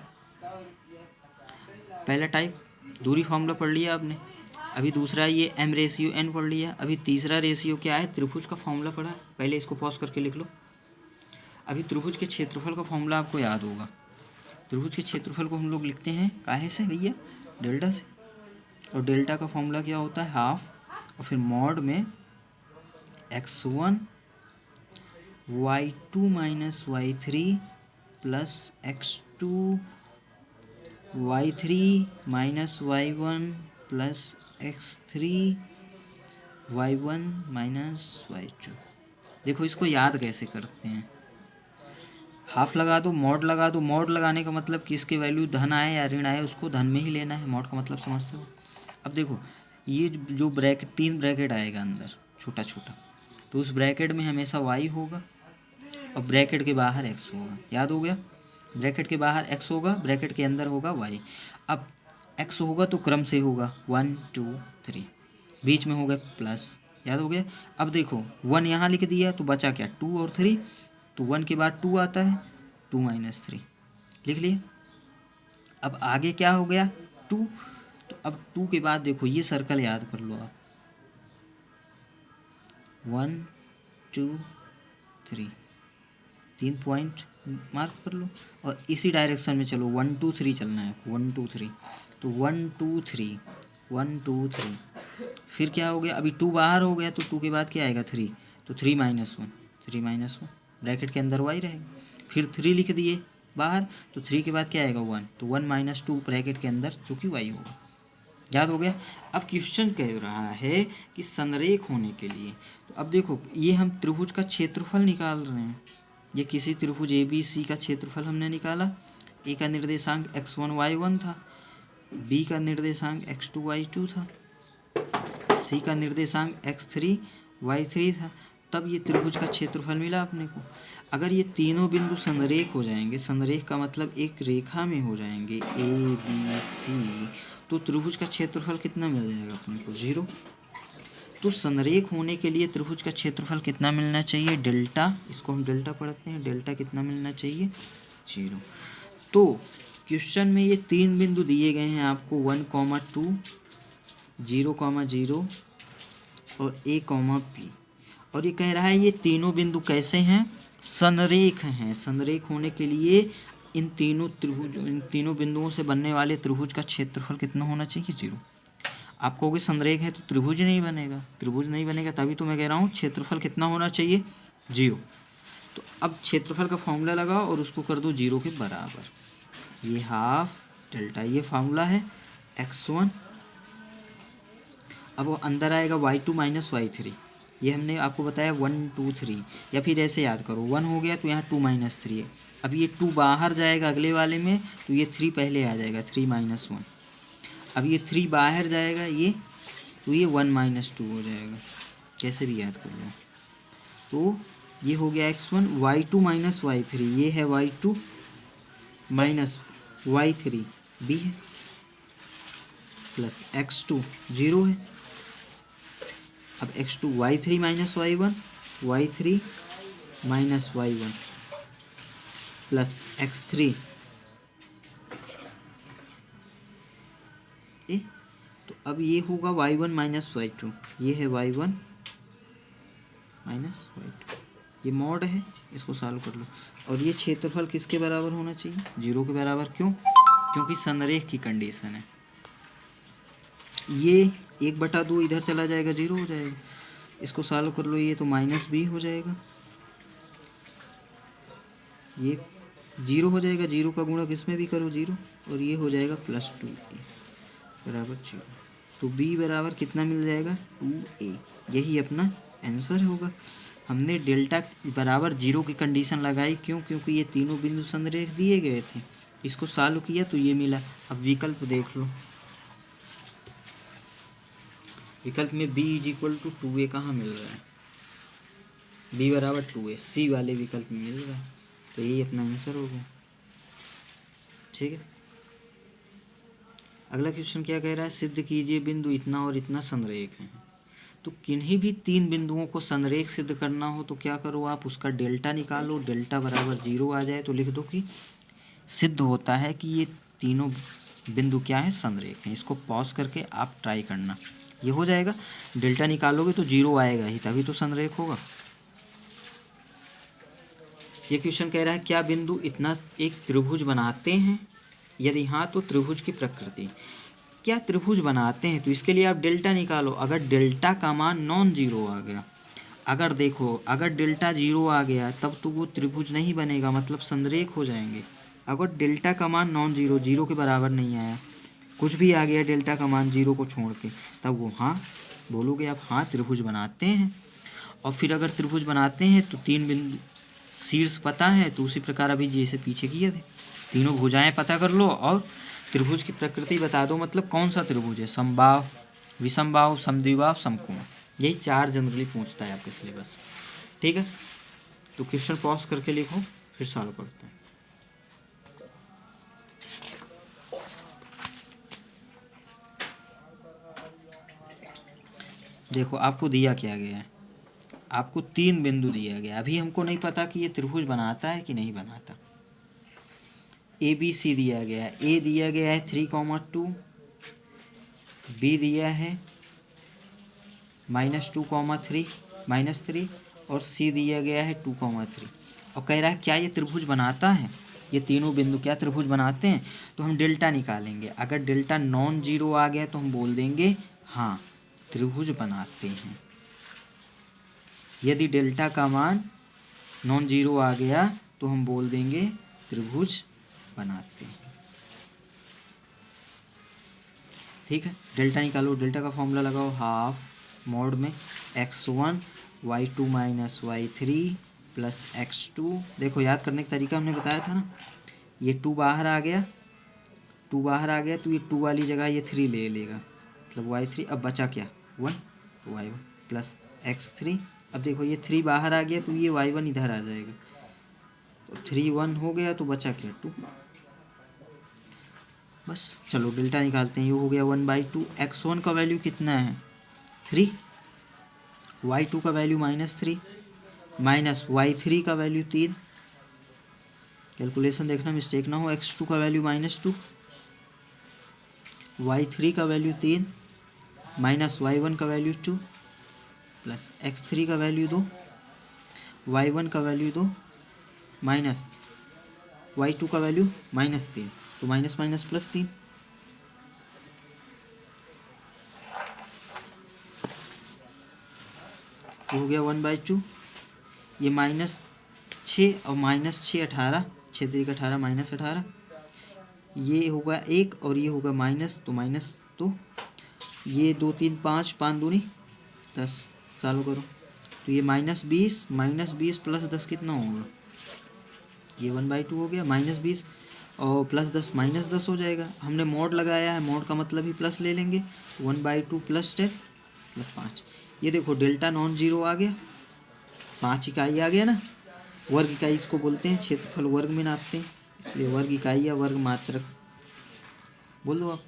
पहला टाइप दूरी फॉर्मूला पढ़ लिया आपने, अभी दूसरा ये m/n पढ़ लिया, अभी तीसरा रेशियो क्या है, त्रिभुज का फॉर्मूला पढ़ा। पहले इसको पॉज करके लिख लो। अभी त्रिभुज के क्षेत्रफल का फॉर्मूला आपको याद होगा। त्रिभुज के क्षेत्रफल को हम लोग लिखते हैं काहे से भैया, डेल्टा से, और डेल्टा का फॉर्मूला क्या होता है, हाफ, और फिर मॉड में x1 y2 - y3 plus x2 y3 - y1 plus x3 y1 - y2। देखो इसको याद कैसे करते हैं, हाफ लगा दो, मॉड लगा दो। मॉड लगाने का मतलब कि इसकी वैल्यू धन आए या ऋण आए उसको धन में ही लेना है, मॉड का मतलब समझते हो। अब देखो ये जो ब्रैकेट 3 ब्रैकेट आएगा अंदर छोटा छोटा, तो उस ब्रैकेट में हमेशा y होगा और ब्रैकेट के बाहर x होगा। याद हो गया, ब्रैकेट के बाहर x होगा, ब्रैकेट के अंदर होगा y। अब x होगा तो क्रम से होगा 1 2 3, बीच में हो गया प्लस। याद हो गया। अब देखो 1 यहाँ लिख दिया तो बचा क्या 2 और 3, तो 1 के बाद 2 आता है, 2 - 3 लिख लिया। अब आगे क्या हो गया 2, तो अब 2 के बाद देखो ये सर्कल याद कर लो आप, 1 2 3, 3 पॉइंट मार्क कर लो और इसी डायरेक्शन में चलो 1 2 3 चलना है, 1 2 3, तो 1 2 3 1 2 3, फिर क्या हो गया, अभी 2 बाहर हो गया तो 2 के बाद क्या आएगा 3, तो 3 - 1 3 - 1, ब्रैकेट के अंदर y रहेगा। फिर 3 लिख दिए बाहर, तो 3 के बाद क्या आएगा 1, तो 1 - 2 ब्रैकेट के अंदर जो कि y होगा। याद हो गया। अब क्वेश्चन कह रहा है कि संरेख होने के लिए, तो अब देखो ये हम त्रिभुज का क्षेत्रफल निकाल रहे हैं। ये किसी त्रिभुज ABC का क्षेत्रफल हमने निकाला। ए का निर्देशांक x1 y1 था, बी का निर्देशांक x2 y2 था, सी का निर्देशांक x3 y3 था। तब ये त्रिभुज का क्षेत्रफल मिला अपने को। अगर ये तीनों बिंदु संरेख हो जाएंगे, संरेख का मतलब एक रेखा में हो जाएंगे ABC, तो त्रिभुज का क्षेत्रफल कितना मिल जाएगा अपने को 0। तो संरेख होने के लिए त्रिभुज का क्षेत्रफल कितना मिलना चाहिए डेल्टा, इसको हम डेल्टा पढ़ते हैं, डेल्टा कितना मिलना चाहिए 0। तो क्वेश्चन में ये 3 बिंदु दिए गए हैं आपको 1, 2, 0, 0 और A, P, और ये कह रहा है ये तीनों बिंदु कैसे हैं संरेख हैं। संरेख होने के लिए इन तीनों बिंदुओं से बनने वाले त्रिभुज का क्षेत्रफल कितना होना चाहिए 0। आप कहोगे संरेख है तो त्रिभुज नहीं बनेगा, त्रिभुज नहीं बनेगा, तभी तो मैं कह रहा हूँ क्षेत्रफल कितना होना चाहिए 0। तो अब क्षेत्रफल का फॉर्मूला लगाओ और उसको कर दो 0 के बराबर, ये हाफ डेल्टा, ये फार्मूला है x1। अब वो अंदर आएगा y2 - y3, ये हमने आपको बताया 1 2 3, या फिर ऐसे याद करो 1 हो गया तो यहाँ 2 - 3 है। अब ये 2 बाहर जाएगा अगले वाले में, तो ये 3 पहले आ जाएगा, 3 - 1। अब ये 3 बाहर जाएगा ये, तो ये 1 - 2 हो जाएगा, कैसे भी याद कर लो। तो ये हो गया x1, y2 - y3, ये है y2 - y3 b है, प्लस x2 0 है। अब x2 y3 - y1, y3 - y1 plus x3 तो अब ये होगा y1 - y2, ये है y1 - y2, ये मॉड है, इसको सॉल्व कर लो। और ये क्षेत्रफल किसके बराबर होना चाहिए 0 के बराबर, क्यों, क्योंकि संरेख की कंडीशन है। ये 1/2 इधर चला जाएगा 0 हो जाएगा, इसको सॉल्व कर लो, ये तो -b हो जाएगा, ये 0 हो जाएगा, 0 का गुणा किसमें भी करो 0, और ये हो जाएगा +2a बराबर 0। तो b बराबर कितना मिल जाएगा 2a, यही अपना आंसर होगा। हमने डेल्टा बराबर 0 की कंडीशन लगाई, क्यों, क्योंकि ये तीनों बिंदु संरेख दिए गए थे, इसको सॉल्व किया तो ये मिला। अब विकल्प देख लो, विकल्प में b = 2a कहाँ मिल रहा है, b बराबर 2a सी वाले विकल्प में मिल रहा है, तो यही अपना आंसर हो गया। ठीक है, अगला क्वेश्चन क्या कह रहा है, सिद्ध कीजिए बिंदु इतना और इतना संरेख हैं। तो किन्हीं भी 3 बिंदुओं को संरेख सिद्ध करना हो तो क्या करो आप, उसका डेल्टा निकालो, डेल्टा बराबर 0 आ जाए तो लिख दो कि सिद्ध होता है कि ये तीनों बिंदु क्या है संरेख हैं। इसको पॉज करके आप ट्राई करना, ये हो जाएगा। डेल्टा निकालोगे तो 0 आएगा ही, तभी तो संरेख होगा। ये क्वेश्चन कह रहा है क्या बिंदु इतना एक त्रिभुज बनाते हैं, यदि हाँ तो त्रिभुज की प्रकृति। क्या त्रिभुज बनाते हैं, तो इसके लिए आप डेल्टा निकालो। अगर डेल्टा का मान नॉन जीरो आ गया, अगर देखो अगर डेल्टा 0 आ गया तब तो वो त्रिभुज नहीं बनेगा, मतलब संरेख हो जाएंगे। अगर डेल्टा का मान नॉन जीरो, 0 के बराबर नहीं आया, कुछ भी आ गया डेल्टा का मान 0 को छोड़ के, तब वो हाँ बोलोगे आप, हाँ त्रिभुज बनाते हैं। और फिर अगर त्रिभुज बनाते हैं तो 3 बिंदु शीर्ष पता है, तो उसी प्रकार अभी जैसे पीछे किए थे, तीनों भुजाएं पता कर लो और त्रिभुज की प्रकृति बता दो, मतलब कौन सा त्रिभुज है, समबाहु, विषमबाहु, समद्विबाहु, समकोण, यही 4 जनरली पूछता है आपके सिलेबस। ठीक है, तो क्वेश्चन पॉज करके लिखो, फिर सॉल्व करते हैं। देखो आपको दिया क्या गया है, आपको 3 बिंदु दिया गया। अभी हमको नहीं पता कि ये त्रिभुज बनाता है कि नहीं बनाता। ए बी सी दिया गया है। ए दिया गया है 3,2, बी दिया है -2,3 -3, और सी दिया गया है 2,3। और कह रहा है क्या ये त्रिभुज बनाता है, ये तीनों बिंदु क्या त्रिभुज बनाते हैं। तो हम डेल्टा निकालेंगे। अगर डेल्टा नॉन जीरो आ गया तो हम बोल देंगे हाँ त्रिभुज बनाते हैं। यदि डेल्टा का मान नॉन जीरो आ गया तो हम बोल देंगे त्रिभुज बनाते हैं। ठीक है, डेल्टा निकालो। डेल्टा का फॉर्मूला लगाओ, हाफ मोड में x1 y2 minus y3 plus x2। देखो याद करने का तरीका हमने बताया था ना, ये 2 बाहर आ गया, 2 बाहर आ गया तो ये 2 वाली जगह ये 3 ले लेगा, मतलब y3। अब बचा क्या 1, तो y1 प्लस x3। अब देखो ये 3 बाहर आ गया तो ये y1 इधर आ जाएगा, तो 3 1 हो गया, तो बचा क्या 2। बस चलो डेल्टा निकालते हैं। ये हो गया 1/2। x1 का वैल्यू कितना है 3, y2 का वैल्यू -3 माइनस y3 का वैल्यू 3। कैलकुलेशन देखना मिस्टेक ना हो। x2 का वैल्यू -2, y3 का वैल्यू 3 माइनस y1 का वैल्यू 2 प्लस x3 का वैल्यू 2, y1 का वैल्यू 2 माइनस y2 का वैल्यू -3, तो माइनस माइनस प्लस 3। तो हो गया 1/2। ये -6 और -6 18, 6 3 18 -18। ये होगा 1 और ये होगा माइनस, तो माइनस, तो ये 2 3 5 5 दूनी 10। चालू करो, तो ये -20 प्लस 10 कितना होगा, ये 1/2 हो गया। -20 और प्लस 10 -10 हो जाएगा। हमने मोड लगाया है, मोड का मतलब ही प्लस ले लेंगे। 1/2 प्लस 10 मतलब 5। ये देखो डेल्टा नॉन जीरो आ गया, 5 इकाई आ गया ना। वर्ग इकाई इसको बोलते हैं, क्षेत्रफल वर्ग में नापते हैं, इसलिए वर्ग इकाई या वर्ग मात्रक बोल दो आप।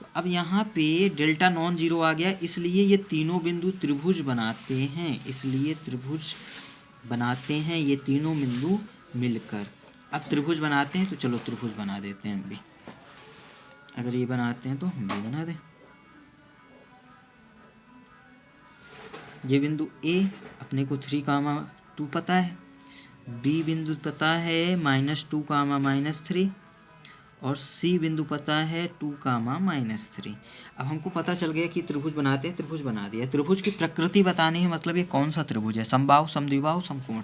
तो अब यहाँ पे डेल्टा नॉन जीरो आ गया, इसलिए ये तीनों बिंदु त्रिभुज बनाते हैं, इसलिए त्रिभुज बनाते हैं ये तीनों बिंदु मिलकर। अब त्रिभुज बनाते हैं तो चलो त्रिभुज बना देते हैं हम भी। अगर ये बनाते हैं तो हम भी बना दें। ये बिंदु ए अपने को 3,2 पता है, बी बिंदु पता है -2, -3, और सी बिंदु पता है 2, -3। अब हमको पता चल गया कि त्रिभुज बनाते हैं, त्रिभुज बना दिया। त्रिभुज की प्रकृति बतानी है, मतलब ये कौन सा त्रिभुज है, समबाहु, समद्विबाहु, समकोण।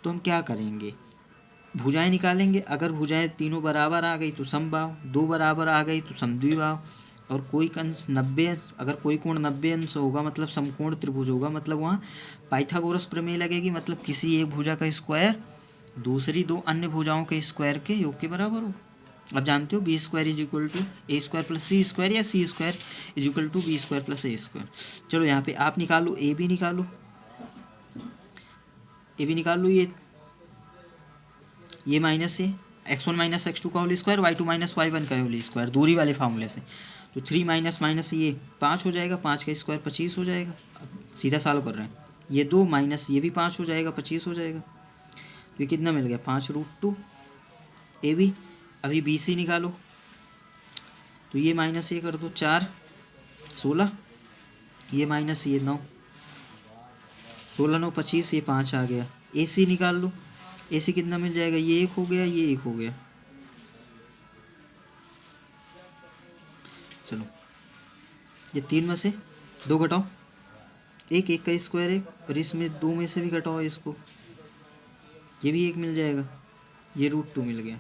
तो हम क्या करेंगे, भुजाएं निकालेंगे। अगर भुजाएं तीनों बराबर आ गई तो समबाहु, 2 बराबर आ गई तो समद्विबाहु, और कोई अंश 90 अंश, अगर कोई कोण 90 अंश होगा मतलब समकोण त्रिभुज होगा, मतलब वहाँ पाइथागोरस प्रमेय लगेगी, मतलब किसी एक भुजा का स्क्वायर दूसरी 2 अन्य भुजाओं के स्क्वायर के योग के बराबर हो। अब जानते हो B square is equal to A square plus C square, या C square is equal to B square plus A square. चलो यहाँ पे आप निकालो, ए भी निकालो, ए भी निकाल लो। ये माइनस है x1 माइनस x2 का whole square, y2 minus y1 का होल स्क्वायर, दूरी वाले फार्मूले से। तो 3 माइनस माइनस ये 5 हो जाएगा, 5 का स्क्वायर 25 हो जाएगा। अब सीधा सॉल्व कर रहे हैं, ये 2 माइनस ये भी 5 हो जाएगा, 25 हो जाएगा। तो ये कितना मिल गया 5√2 ए बी। अभी बी सी निकालो, तो ये माइनस ये कर दो 4 16, ये माइनस ये 9, 16 9 25, ये 5 आ गया। ए सी निकाल लो, ए सी कितना मिल जाएगा, ये 1 हो गया, ये 1 हो गया। चलो ये 3 में से 2 घटाओ, 1 1 का स्क्वायर 1, और इसमें 2 में से भी घटाओ इसको, ये भी 1 मिल जाएगा, ये √2 मिल गया।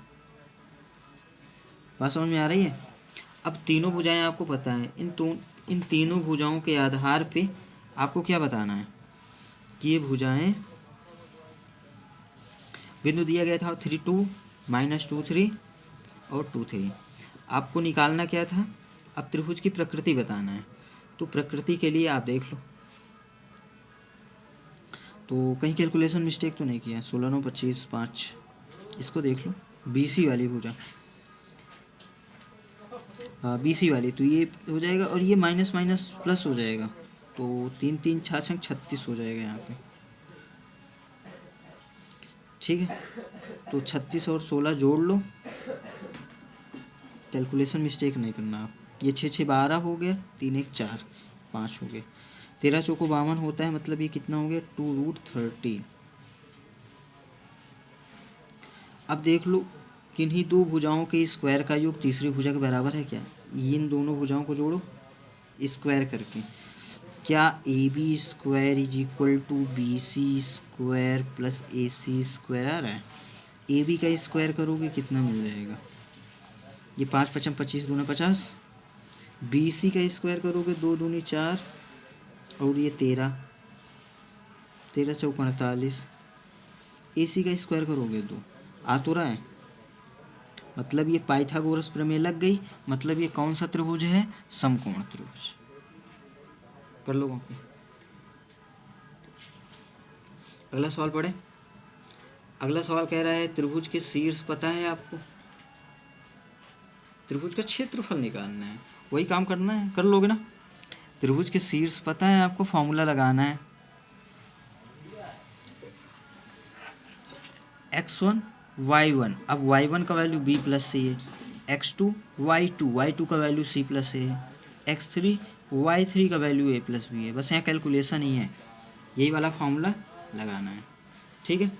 बात समझ में आ रही है। अब तीनों भुजाएं आपको पता है, इन तीनों भुजाओं के आधार पे आपको क्या बताना है कि ये भुजाएं, बिंदु दिया गया था 3 2 -2 3 और 2 3। आपको निकालना क्या था, अब त्रिभुज की प्रकृति बताना है। तो प्रकृति के लिए आप देख लो, तो कहीं कैलकुलेशन मिस्टेक तो नहीं किया। 16 9 25 5, इसको देख लो, BC वाली भुजा, BC वाली, तो ये हो जाएगा और ये माइनस माइनस प्लस हो जाएगा, तो 3 3 6 36 हो जाएगा यहाँ पे। ठीक है, तो 36 और 16 जोड़ लो, कैलकुलेशन मिस्टेक नहीं करना आप। ये 6 6 12 हो गया, 3 1 4 5 हो गया, 13 चौको 52 होता है, मतलब ये कितना हो गया 2√13। अब देख लो किन्हीं दो भुजाओं के स्क्वायर का योग तीसरी भुजा के बराबर है क्या। इन दोनों भुजाओं को जोड़ो स्क्वायर करके, क्या AB square is equal to BC square plus AC square आ रहा है। AB का स्क्वायर करोगे कितना मिल जाएगा, ये 5 5 25 दूना 50। BC का स्क्वायर करोगे 2 दूनी 4 और ये 13 13 चौका 48। AC का स्क्वायर करोगे 2, आ तो रहा है, मतलब ये पाइथागोरस प्रमेय लग गई। मतलब ये कौन सा त्रिभुज है, समकोण त्रिभुज। कर लो कॉपी। अगला सवाल पढ़े। अगला सवाल कह रहा है त्रिभुज के शीर्ष पता है आपको, त्रिभुज का क्षेत्रफल निकालना है, वही काम करना है, कर लोगे ना। त्रिभुज के शीर्ष पता है आपको, फॉर्मूला लगाना है x1 y1, अब y1 का वैल्यू b प्लस सी है, x2 y2 का वैल्यू c प्लस ए है, x3 y3 का वैल्यू a प्लस बी है। बस यहाँ कैलकुलेशन ही है, यही वाला फॉर्मूला लगाना है। ठीक है,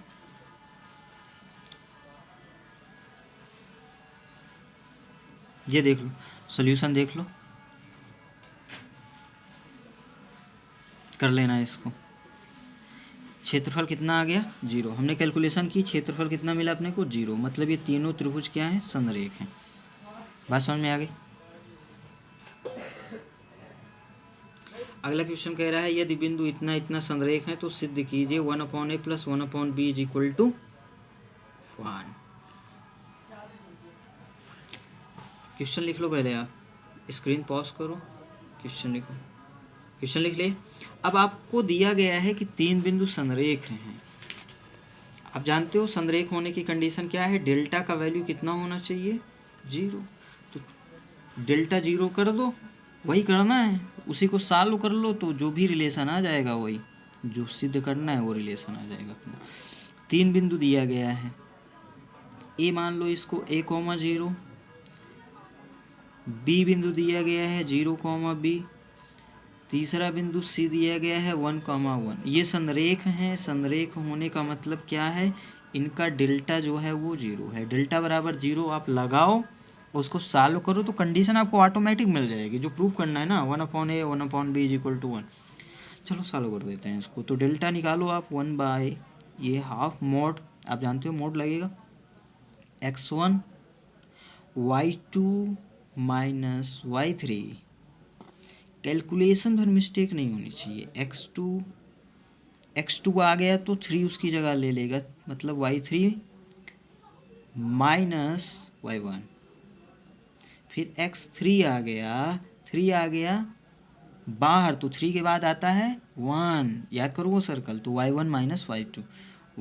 ये देख लो, सॉल्यूशन देख लो, कर लेना है इसको। क्षेत्रफल कितना आ गया 0, हमने कैलकुलेशन की, क्षेत्रफल कितना मिला अपने को 0, मतलब ये तीनों त्रिभुज क्या हैं, समरेख हैं। बात समझ में आ गई। अगला क्वेश्चन कह रहा है यदि बिंदु इतना इतना समरेख है तो सिद्ध कीजिए 1/a plus 1/b is equal to 1। Question लिख लो पहले, आप स्क्रीन पॉज करो, क्वेश्चन लिखो। क्वेश्चन लिख लिए। अब आपको दिया गया है कि तीन बिंदु संरेख हैं। आप जानते हो संरेख होने की कंडीशन क्या है, डेल्टा का वैल्यू कितना होना चाहिए 0। तो डेल्टा 0 कर दो, वही करना है, उसी को सॉल्व कर लो, तो जो भी रिलेशन आ जाएगा वही जो सिद्ध करना है वो रिलेशन आ जाएगा अपना। तीन बिंदु दिया गया है, ए मान लो इसको a,0, बी बिंदु दिया गया है 0,b, तीसरा बिंदु सी दिया गया है 1,1। ये संरेख हैं, संरेख होने का मतलब क्या है, इनका डेल्टा जो है वो 0 है। डेल्टा बराबर 0 आप लगाओ, उसको सॉल्व करो तो कंडीशन आपको ऑटोमेटिक मिल जाएगी, जो प्रूव करना है ना 1/a 1/b is equal to 1। चलो सॉल्व कर देते हैं इसको। तो डेल्टा निकालो आप 1/, ये हाफ मोड, आप जानते हो मोड लगेगा x1 y2 minus y3, calculation भर मिस्टेक नहीं होनी चाहिए। x2 आ गया तो 3 उसकी जगह ले लेगा, मतलब y3 माइनस y1। फिर x3 आ गया, 3 आ गया बाहर, तो 3 के बाद आता है 1, याद करो वो सर्कल, तो y1 minus y2,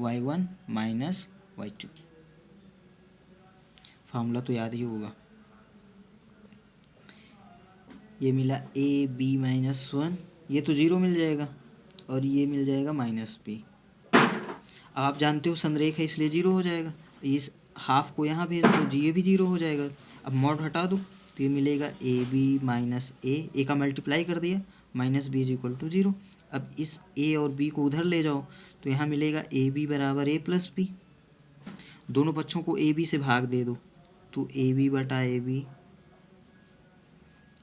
y1 minus y2, formula तो याद ही होगा। ये मिला a b माइनस 1, ये तो 0 मिल जाएगा, और ये मिल जाएगा माइनस b। आप जानते हो संरेख है इसलिए 0 हो जाएगा, इस हाफ को यहाँ भेज दो, ये भी 0 हो जाएगा। अब मॉड हटा दो तो ये मिलेगा ए बी माइनस ए का मल्टीप्लाई कर दिया, minus b is equal to 0। अब इस a और b को उधर ले जाओ तो यहाँ मिलेगा ए बी बराबर a प्लस बी, दोनों पक्षों को a b से भाग दे दो, तो ए बी बटा ए बी,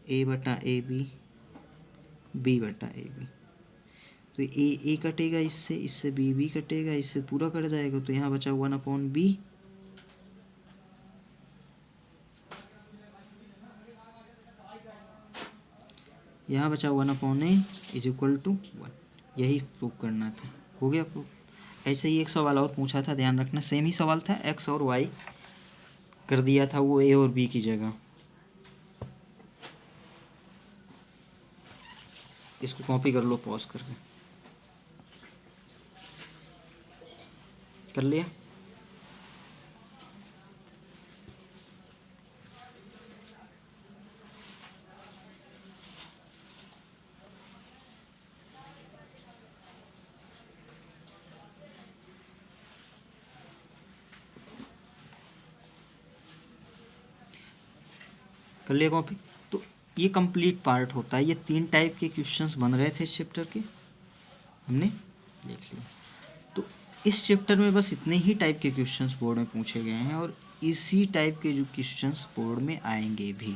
ए बटा ए बी, बी बटा ए बी, तो ए कटेगा इससे, इससे बी कटेगा, इससे पूरा कट जाएगा, तो यहाँ बचा 1/b, यहाँ बचा 1/a इज इक्वल टू 1। यही प्रूव करना था, हो गया प्रूफ। ऐसे ही एक सवाल और पूछा था, ध्यान रखना, सेम ही सवाल था, x और y कर दिया था वो a और b की जगह। इसको कॉपी कर लो पॉज करके। कर लिया। कर लिया कॉपी। तो ये कंप्लीट पार्ट होता है। ये 3 टाइप के क्वेश्चंस बन रहे थे इस चैप्टर के, हमने देख लिया। तो इस चैप्टर में बस इतने ही टाइप के क्वेश्चंस बोर्ड में पूछे गए हैं और इसी टाइप के जो क्वेश्चंस बोर्ड में आएंगे भी।